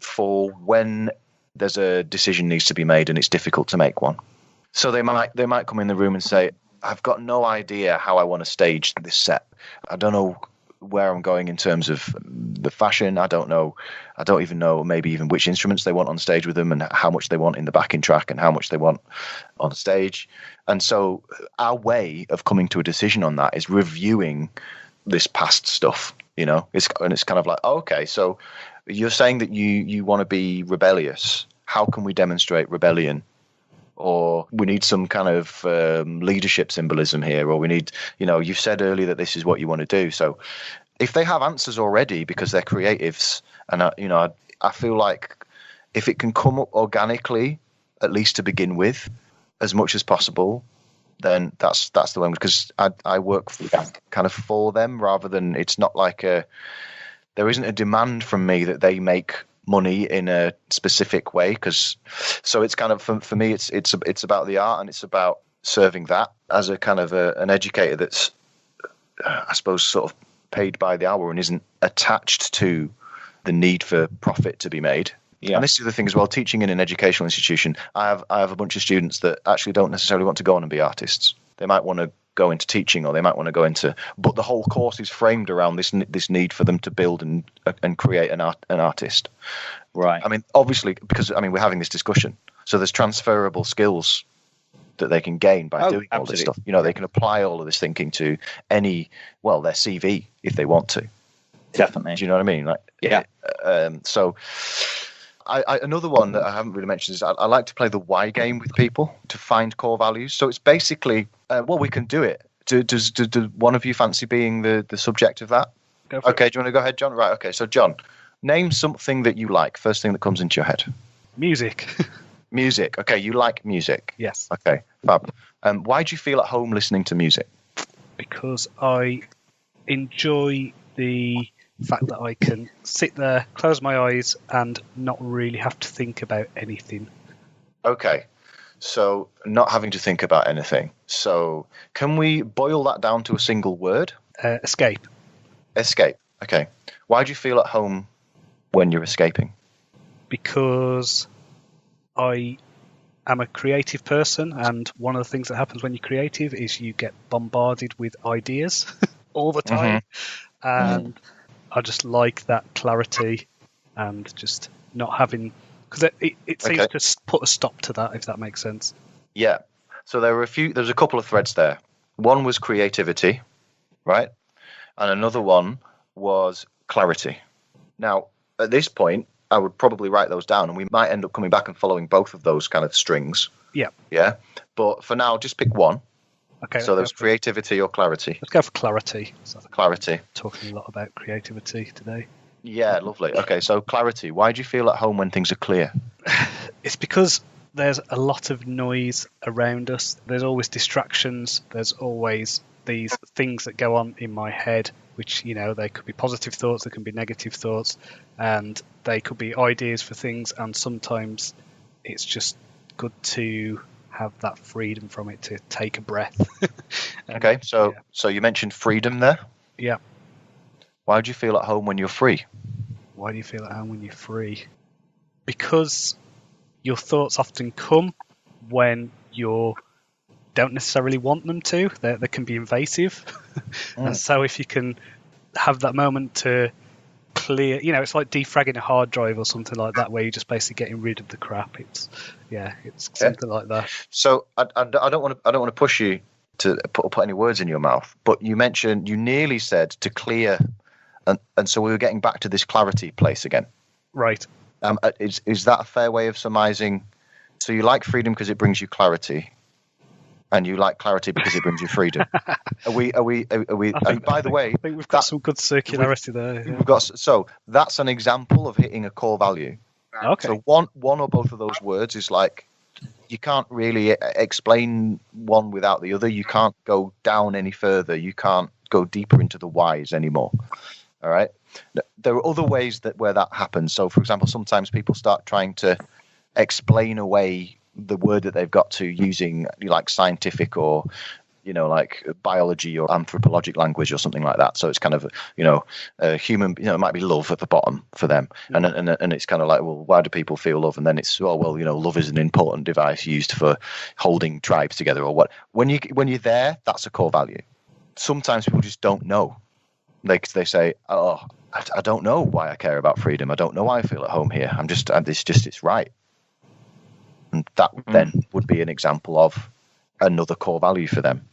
for when there's a decision needs to be made and it's difficult to make one. So they might come in the room and say, I've got no idea how I want to stage this set. I don't know where I'm going in terms of the fashion. I don't even know maybe even which instruments they want on stage with them and how much they want in the backing track and how much they want on stage. And so our way of coming to a decision on that is reviewing this past stuff, it's kind of like, okay, so you're saying that you want to be rebellious. How can we demonstrate rebellion? Or we need some kind of leadership symbolism here, or we need, you've said earlier that this is what you want to do. So if they have answers already because they're creatives, and I feel like if it can come up organically, at least to begin with, as much as possible, then that's the one, because I work kind of for them, rather than, it's not like there isn't a demand from me that they make money in a specific way, so it's kind of, for me, it's about the art, and it's about serving that as a kind of an educator that's, I suppose, sort of paid by the hour and isn't attached to the need for profit to be made. Yeah. And this is the thing as well, teaching in an educational institution, I have a bunch of students that actually don't necessarily want to go on and be artists. They might want to go into teaching, or they might want to go into, but the whole course is framed around this need for them to build and create an artist. Right. I mean, obviously, because we're having this discussion, so there's transferable skills that they can gain by doing all this stuff. They can apply all of this thinking to their CV if they want to. Definitely. Do you know what I mean? Like, yeah. So, another one that I haven't really mentioned is I like to play the why game with people to find core values. So it's basically, we can do it. Does one of you fancy being the subject of that? Okay, do you want to go ahead, John? Right, okay. So, John, name something that you like. First thing that comes into your head. Music. Music. Okay, you like music. Yes. Okay, fab. Why do you feel at home listening to music? Because I enjoy the fact that I can sit there, close my eyes, and not really have to think about anything. Okay, so not having to think about anything. So can we boil that down to a single word? Escape. Escape. Okay. Why do you feel at home when you're escaping? Because I am a creative person, and one of the things that happens when you're creative is you get bombarded with ideas all the time. And I just like that clarity and just not having, because it seems to put a stop to that, if that makes sense. Yeah. So there's a couple of threads there. One was creativity, right? And another one was clarity. Now, at this point, I would probably write those down, and we might end up coming back and following both of those kind of strings. Yeah. Yeah. But for now, just pick one. Okay. So there's creativity or clarity. Let's go for clarity. Clarity. Talking a lot about creativity today. Yeah, lovely. Okay, so clarity. Why do you feel at home when things are clear? It's because there's a lot of noise around us. There's always distractions. There's always these things that go on in my head, which, they could be positive thoughts, they can be negative thoughts, and they could be ideas for things. And sometimes it's just good to have that freedom from it, to take a breath. Okay, so you mentioned freedom there. Yeah. Why do you feel at home when you're free? Why do you feel at home when you're free? Because your thoughts often come when you don't necessarily want them to. They can be invasive. And so if you can have that moment to clear, it's like defragging a hard drive or something like that, where you're just basically getting rid of the crap. It's something like that. So I don't want to push you to put any words in your mouth, but you nearly said to clear, and so we were getting back to this clarity place again. Right. Is that a fair way of surmising? So you like freedom because it brings you clarity, and you like clarity because it brings you freedom. Are we? And by the way, I think we've got some good circularity there. Yeah. So that's an example of hitting a core value. Okay. So one or both of those words is like, you can't really explain one without the other. You can't go down any further. You can't go deeper into the whys anymore. All right. There are other ways where that happens. So, for example, sometimes people start trying to explain away the word that they've got to using like scientific or like biology or anthropologic language or something like that. So it's kind of human. It might be love at the bottom for them, and it's kind of like, well, why do people feel love? And then it's, love is an important device used for holding tribes together or what. When you're there, that's a core value. Sometimes people just don't know. They say, oh, I don't know why I care about freedom. I don't know why I feel at home here. It's right. And that then would be an example of another core value for them.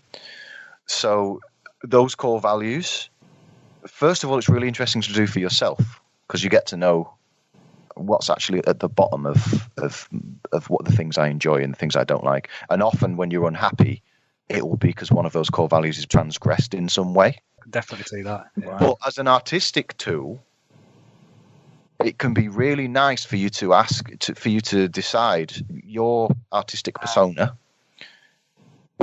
So those core values, first of all, it's really interesting to do for yourself, because you get to know what's actually at the bottom of what the things I enjoy and the things I don't like. And often when you're unhappy, it will be because one of those core values is transgressed in some way. Definitely see that. Yeah. But as an artistic tool, it can be really nice for you for you to decide your artistic persona.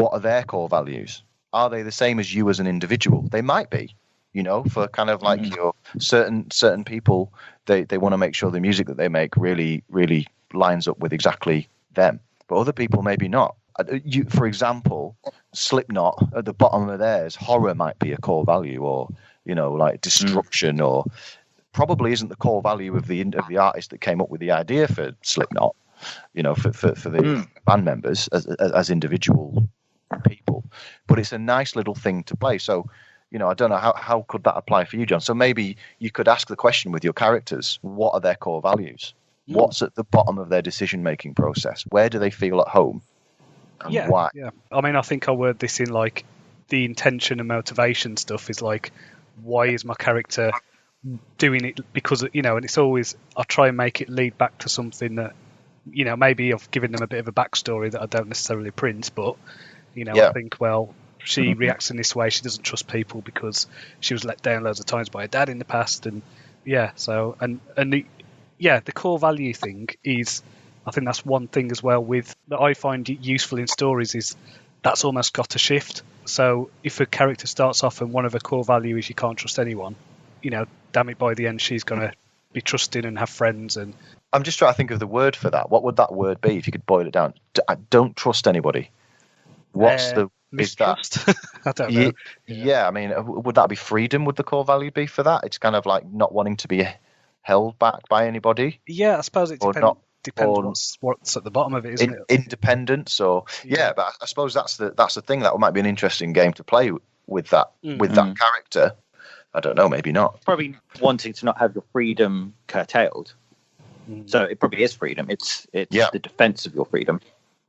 What are their core values? Are they the same as you as an individual? They might be, for kind of like your certain people, they want to make sure the music that they make really, really lines up with exactly them. But other people maybe not. For example, Slipknot, at the bottom of theirs, horror might be a core value, or like destruction, or probably isn't the core value of the artist that came up with the idea for Slipknot. For the band members as individual people, but it's a nice little thing to play. So, I don't know how could that apply for you, John. So maybe you could ask the question with your characters: what are their core values? What's at the bottom of their decision-making process? Where do they feel at home? And why? Yeah. I mean, I think I word this in like the intention and motivation stuff is like, why is my character doing it? Because, and it's always, I try and make it lead back to something that, maybe I've given them a bit of a backstory that I don't necessarily print, but, I think, well, she reacts in this way. She doesn't trust people because she was let down loads of times by her dad in the past. And the core value thing is, I think that's one thing as well that I find useful in stories is that's almost got to shift. So if a character starts off and one of her core value is you can't trust anyone, damn it, by the end she's going to be trusting and have friends. And I'm just trying to think of the word for that. What would that word be if you could boil it down? I don't trust anybody. What's the mistrust? Is that? I don't know. Yeah, I mean, would that be freedom? Would the core value be for that? It's kind of like not wanting to be held back by anybody. Yeah, I suppose it depends what's at the bottom of it, isn't it? Independence, or but I suppose that's the thing. That might be an interesting game to play with that that character. I don't know, maybe not. Probably wanting to not have your freedom curtailed. So it probably is freedom. It's the defense of your freedom.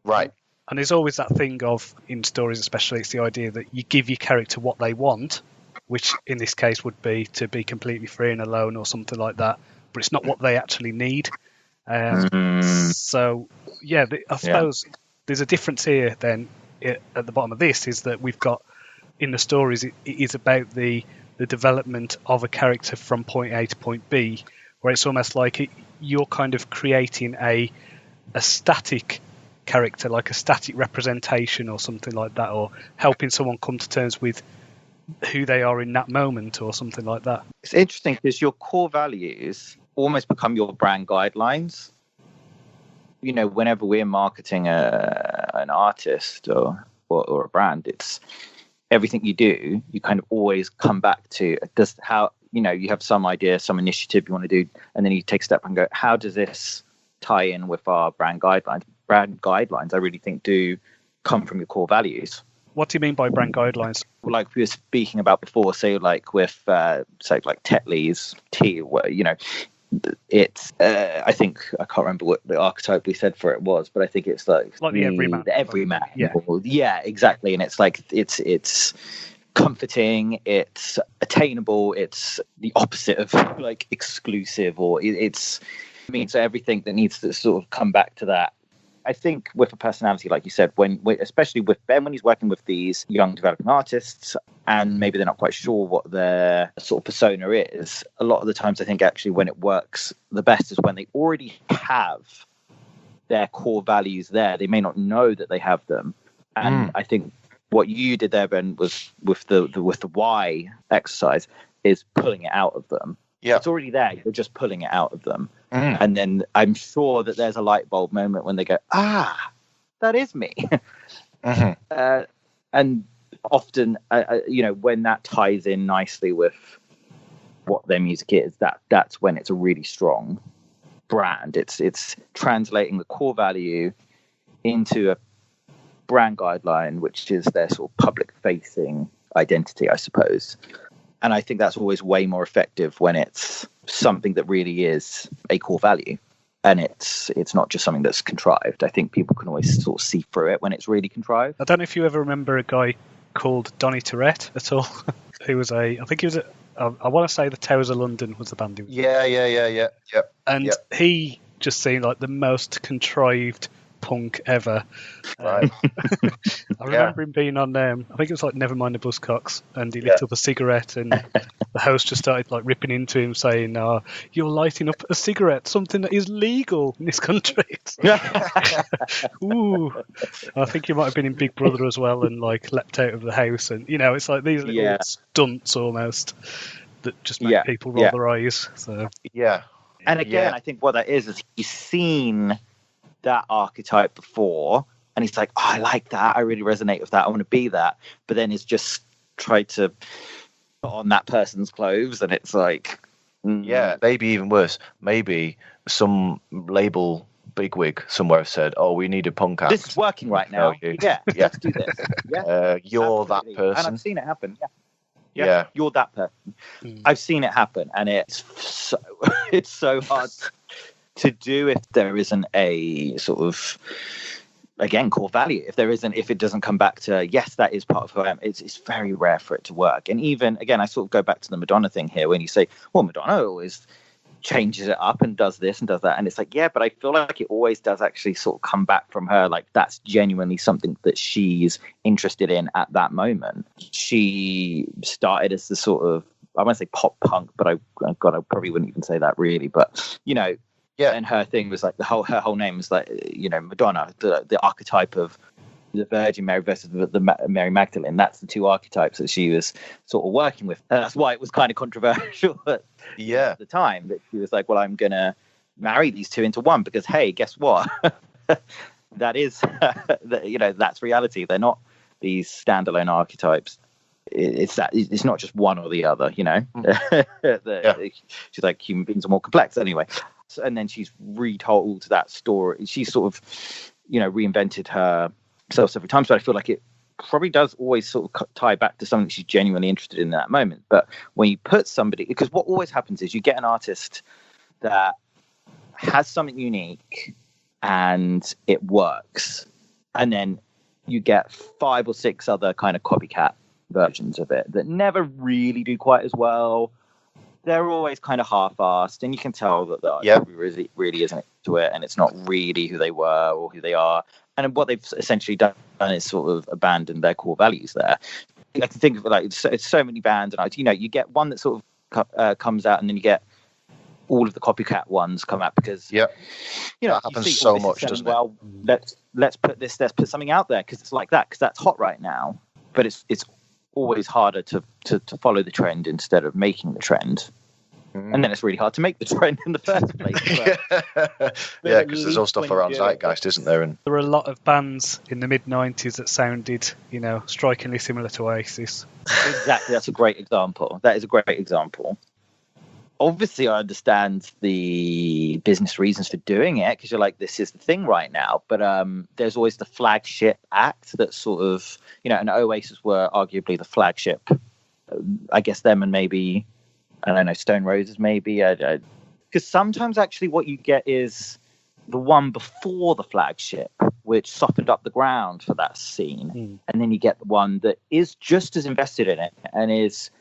Right. And there's always that thing of, in stories especially, it's the idea that you give your character what they want, which in this case would be to be completely free and alone or something like that, but it's not what they actually need. So, I suppose there's a difference here then at the bottom of this is that we've got, in the stories, it is about the development of a character from point A to point B, where it's almost like you're kind of creating a static character, like a static representation or something like that, or helping someone come to terms with who they are in that moment or something like that. It's interesting because your core values almost become your brand guidelines. Whenever we're marketing an artist or a brand, it's everything you do, you kind of always come back to you have some idea, some initiative you want to do, and then you take a step and go, how does this tie in with our brand guidelines? Brand guidelines, I really think, do come from your core values. What do you mean by brand guidelines? Like we were speaking about before, say like with like Tetley's tea, it's I think I can't remember what the archetype we said for it was, but I think it's like the everyman. The everyman. Yeah. Exactly. And it's like it's comforting, it's attainable, it's the opposite of like exclusive, or so everything that needs to sort of come back to that. I think with a personality, like you said, especially with Ben, when he's working with these young developing artists and maybe they're not quite sure what their sort of persona is, a lot of the times I think actually when it works the best is when they already have their core values there. They may not know that they have them. And I think what you did there, Ben, was with the why exercise is pulling it out of them. Yeah. It's already there. You're just pulling it out of them. And then I'm sure that there's a light bulb moment when they go, that is me. And often, when that ties in nicely with what their music is, that's when it's a really strong brand. It's translating the core value into a brand guideline, which is their sort of public-facing identity, I suppose. And I think that's always way more effective when it's something that really is a core value and it's not just something that's contrived. I think people can always sort of see through it when it's really contrived. I don't know if you ever remember a guy called Donny Tourette at all. I want to say the Towers of London was the band he was. Yeah. And he just seemed like the most contrived punk ever. Right. I remember him being on, I think it was like Nevermind the Buzzcocks, and he Yeah. lit up a cigarette, and the host just started like ripping into him, saying, "You're lighting up a cigarette, something that is legal in this country." Ooh, I think he might have been in Big Brother as well, and like leapt out of the house, and it's like these little stunts almost that just make people roll their eyes. So Yeah. And again, I think what that is he's seen that archetype before, and he's like, "Oh, I like that. I really resonate with that. I want to be that." But then he's just tried to put on that person's clothes, and it's like, yeah, maybe even worse. Maybe some label bigwig somewhere said, "Oh, we need a punk act. This is working right now. Yeah, let's do this." Yeah, you're absolutely. that person, and I've seen it happen. Yeah, you're that person. I've seen it happen, and it's so hard to do if there isn't a sort of, again, core value. If it doesn't come back to, yes, that is part of who I am. It's very rare for it to work. And even again, I sort of go back to the Madonna thing here when you say, well, Madonna always changes it up and does this and does that, and it's like, yeah, but I feel like it always does actually sort of come back from her, like that's genuinely something that she's interested in at that moment. She started as the sort of, I won't say pop punk, but I probably wouldn't even say that really, but and her thing was like her whole name was like, Madonna, the archetype of the Virgin Mary versus the Mary Magdalene. That's the two archetypes that she was sort of working with. And that's why it was kind of controversial at the time, that she was like, well, I'm going to marry these two into one because, hey, guess what? That is, that's reality. They're not these standalone archetypes. It's not just one or the other, She's like, human beings are more complex anyway. And then she's retold that story. She's sort of, reinvented her several times, but I feel like it probably does always sort of tie back to something she's genuinely interested in that moment. But when you put somebody, because what always happens is you get an artist that has something unique and it works, and then you get 5 or 6 other kind of copycat versions of it that never really do quite as well. They're always kind of half-assed, and you can tell that the artist really isn't into it, and it's not really who they were or who they are. And what they've essentially done is sort of abandoned their core values there. I can think of it like it's so many bands, and you get one that sort of comes out, and then you get all of the copycat ones come out because that happens so much, doesn't it? Well, let's put something out there because it's like that, because that's hot right now. But it's always harder to follow the trend instead of making the trend. And then it's really hard to make the trend in the first place. Yeah, because there's all stuff around Zeitgeist, isn't there? And there were a lot of bands in the mid-90s that sounded, strikingly similar to Oasis. Exactly, that's a great example. That is a great example. Obviously, I understand the business reasons for doing it, because you're like, this is the thing right now. But there's always the flagship act that sort of, and Oasis were arguably the flagship. I guess them and maybe, I don't know, Stone Roses maybe. Because sometimes actually what you get is the one before the flagship, which softened up the ground for that scene. And then you get the one that is just as invested in it and is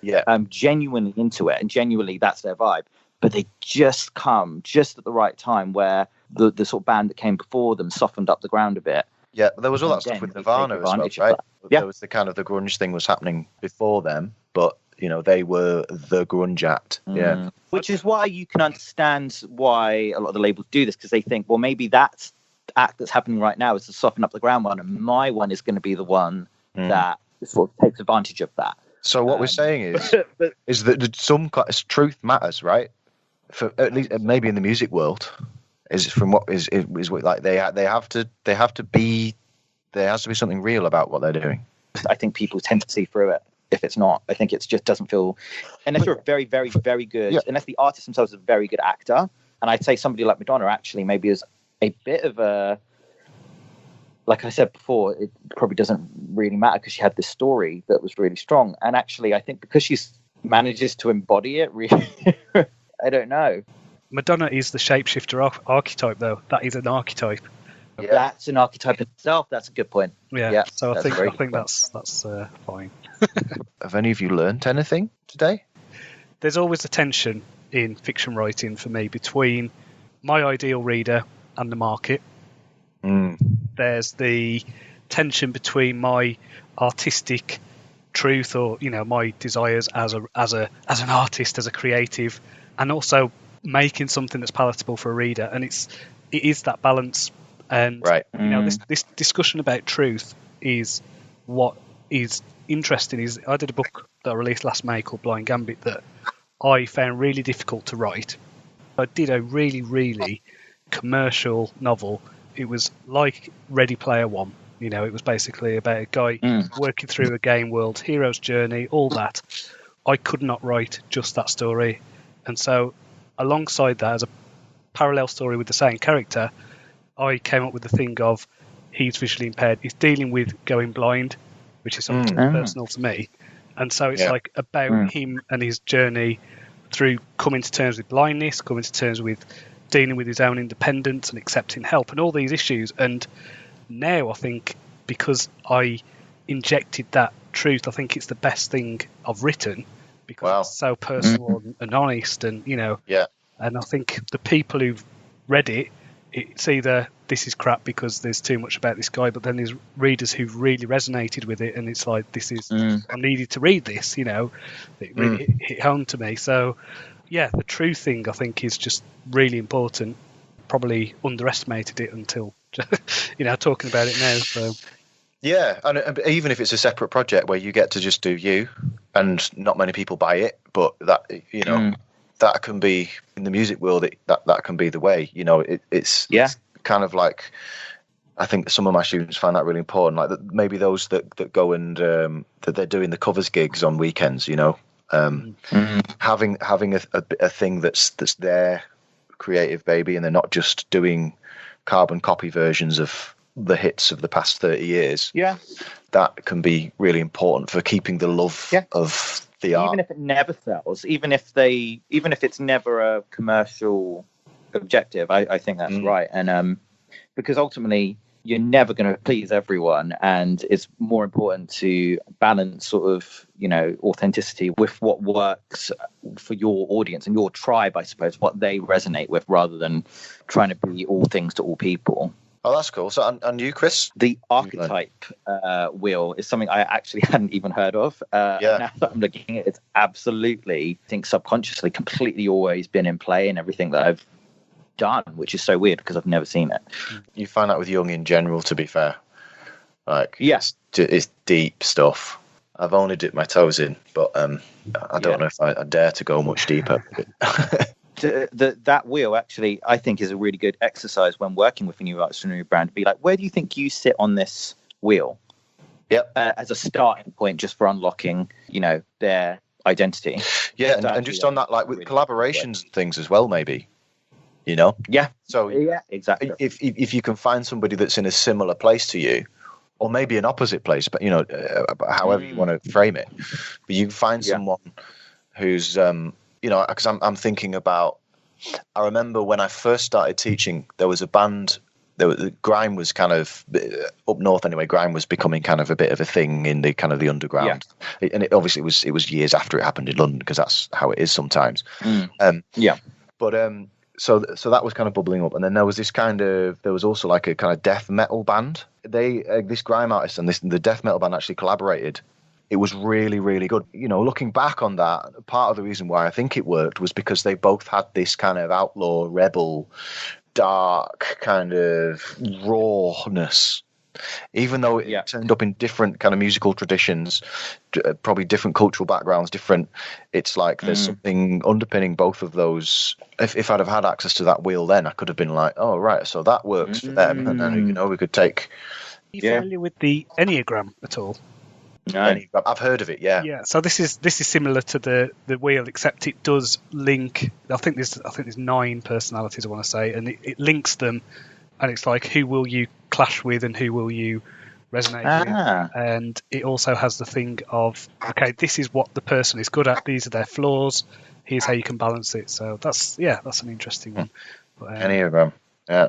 genuinely into it, and genuinely that's their vibe. But they just come just at the right time where the sort of band that came before them softened up the ground a bit. Yeah, there was all that stuff with Nirvana as well, right? There was the kind of the grunge thing was happening before them, but they were the grunge act. Yeah. Which is why you can understand why a lot of the labels do this, because they think, well, maybe that act that's happening right now is to soften up the ground one, and my one is going to be the one that sort of takes advantage of that. So what we're saying is that some truth matters, right? For at least maybe in the music world, is from what is like there has to be something real about what they're doing. I think people tend to see through it. If it's not, I think it just doesn't feel, unless you're a very, very, very good, unless the artist themselves is a very good actor. And I'd say somebody like Madonna actually maybe is a bit of a, like I said before, it probably doesn't really matter because she had this story that was really strong. And actually, I think because she manages to embody it, really, I don't know. Madonna is the shapeshifter archetype, though. That is an archetype. Yeah. That's an archetype itself. That's a good point. Yeah. So I think that's fine. Have any of you learnt anything today? There's always a tension in fiction writing for me between my ideal reader and the market. There's the tension between my artistic truth, or my desires as an artist, as a creative, and also making something that's palatable for a reader. And it is that balance. And Right. This discussion about truth is what is interesting. Is I did a book that I released last May called Blind Gambit that I found really difficult to write. I did a really, really commercial novel. It was like Ready Player One. It was basically about a guy working through a game world, hero's journey, all that. I could not write just that story. And so alongside that, as a parallel story with the same character, I came up with the thing of he's visually impaired. He's dealing with going blind, which is something personal to me. And so it's like about him and his journey through coming to terms with blindness, coming to terms with dealing with his own independence and accepting help and all these issues. And now I think because I injected that truth, I think it's the best thing I've written because it's so personal and honest. And, and I think the people who've read it, it's either this is crap because there's too much about this guy, but then there's readers who've really resonated with it, and it's like, this is I needed to read this. It really hit home to me. So the truth thing I think is just really important. Probably underestimated it until talking about it now. So and even if it's a separate project where you get to just do you and not many people buy it, but that that can be in the music world. That can be the way. It's kind of like, I think some of my students find that really important. Like maybe those that go and that they're doing the covers gigs on weekends. Having a thing that's their creative baby, and they're not just doing carbon copy versions of the hits of the past 30 years. That can be really important for keeping the love of the art. Even if it never sells, even if it's never a commercial objective, I think that's right. And because ultimately you're never going to please everyone, and it's more important to balance sort of authenticity with what works for your audience and your tribe, I suppose, what they resonate with, rather than trying to be all things to all people. Oh, that's cool. So, and you, Chris? The archetype wheel is something I actually hadn't even heard of. Now that I'm looking at it, it's absolutely, I think subconsciously, completely always been in play in everything that I've done, which is so weird because I've never seen it. You find that with Jung in general, to be fair. Like, it's deep stuff. I've only dipped my toes in, but I don't know if I dare to go much deeper. That wheel actually, I think, is a really good exercise when working with a new artist or a new brand. Be like, where do you think you sit on this wheel? As a starting point, just for unlocking, their identity. And just on that, like with really collaborations and things as well, maybe. So exactly. If you can find somebody that's in a similar place to you, or maybe an opposite place, but however you want to frame it, but you find someone who's because I'm thinking about, I remember when I first started teaching, there was a band, grime was kind of, up north anyway, grime was becoming kind of a bit of a thing in the kind of the underground. And it obviously it was years after it happened in London, because that's how it is sometimes. But so that was kind of bubbling up. And then there was there was also like a kind of death metal band. This grime artist and the death metal band actually collaborated. It was really, really good. Looking back on that, part of the reason why I think it worked was because they both had this kind of outlaw, rebel, dark kind of rawness. Even though it turned up in different kind of musical traditions, probably different cultural backgrounds, it's like there's something underpinning both of those. If I'd have had access to that wheel then, I could have been like, oh, right, so that works for them. And then, we could take... Are you familiar with the Enneagram at all? No. I've heard of it, yeah. So this is similar to the wheel, except it does link. I think there's 9 personalities, I want to say, and it links them, and it's like, who will you clash with and who will you resonate with? And it also has the thing of, okay, this is what the person is good at. These are their flaws. Here's how you can balance it. So that's an interesting one. But, Enneagram, yeah.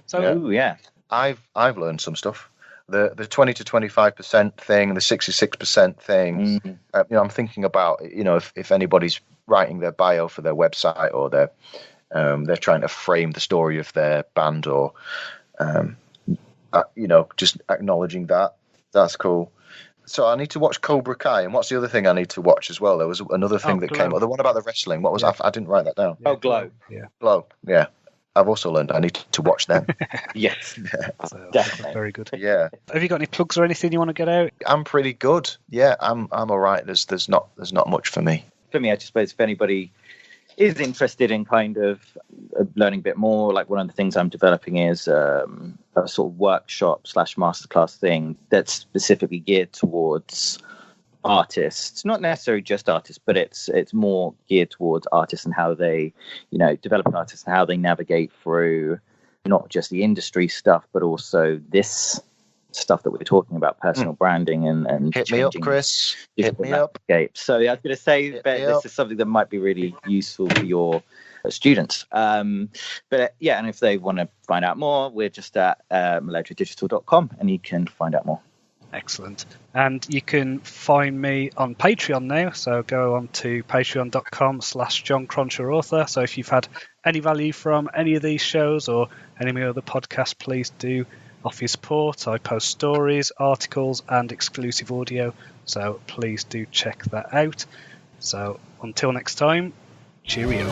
So I've learned some stuff. The 20 to 25% thing, the 66% thing. I'm thinking about, if anybody's writing their bio for their website, or they're trying to frame the story of their band, or just acknowledging that. That's cool. So I need to watch Cobra Kai, and what's the other thing I need to watch as well? There was another thing that came up. The one about the wrestling. What was that? I didn't write that down. Oh, Glow. Yeah. Glow. Yeah. I've also learned I need to watch them. Yes. So, Definitely. very good. Yeah. Have you got any plugs or anything you want to get out? I'm pretty good. Yeah, I'm all right. There's not much for me. For me, I just suppose if anybody is interested in kind of learning a bit more, like one of the things I'm developing is a sort of workshop / masterclass thing that's specifically geared towards artists, not necessarily just artists, but it's more geared towards artists and how they, developing artists and how they navigate through not just the industry stuff, but also this stuff that we're talking about, personal branding and hit me up, Chris. Hit me up. So I was going to say that this is something that might be really useful for your students. And if they want to find out more, we're just at meledridigital.com and you can find out more. Excellent. And you can find me on Patreon now. So go on to patreon.com/JohnCronshaw-author. So if you've had any value from any of these shows or any of my other podcasts, please do offer your support. I post stories, articles, and exclusive audio. So please do check that out. So until next time, cheerio.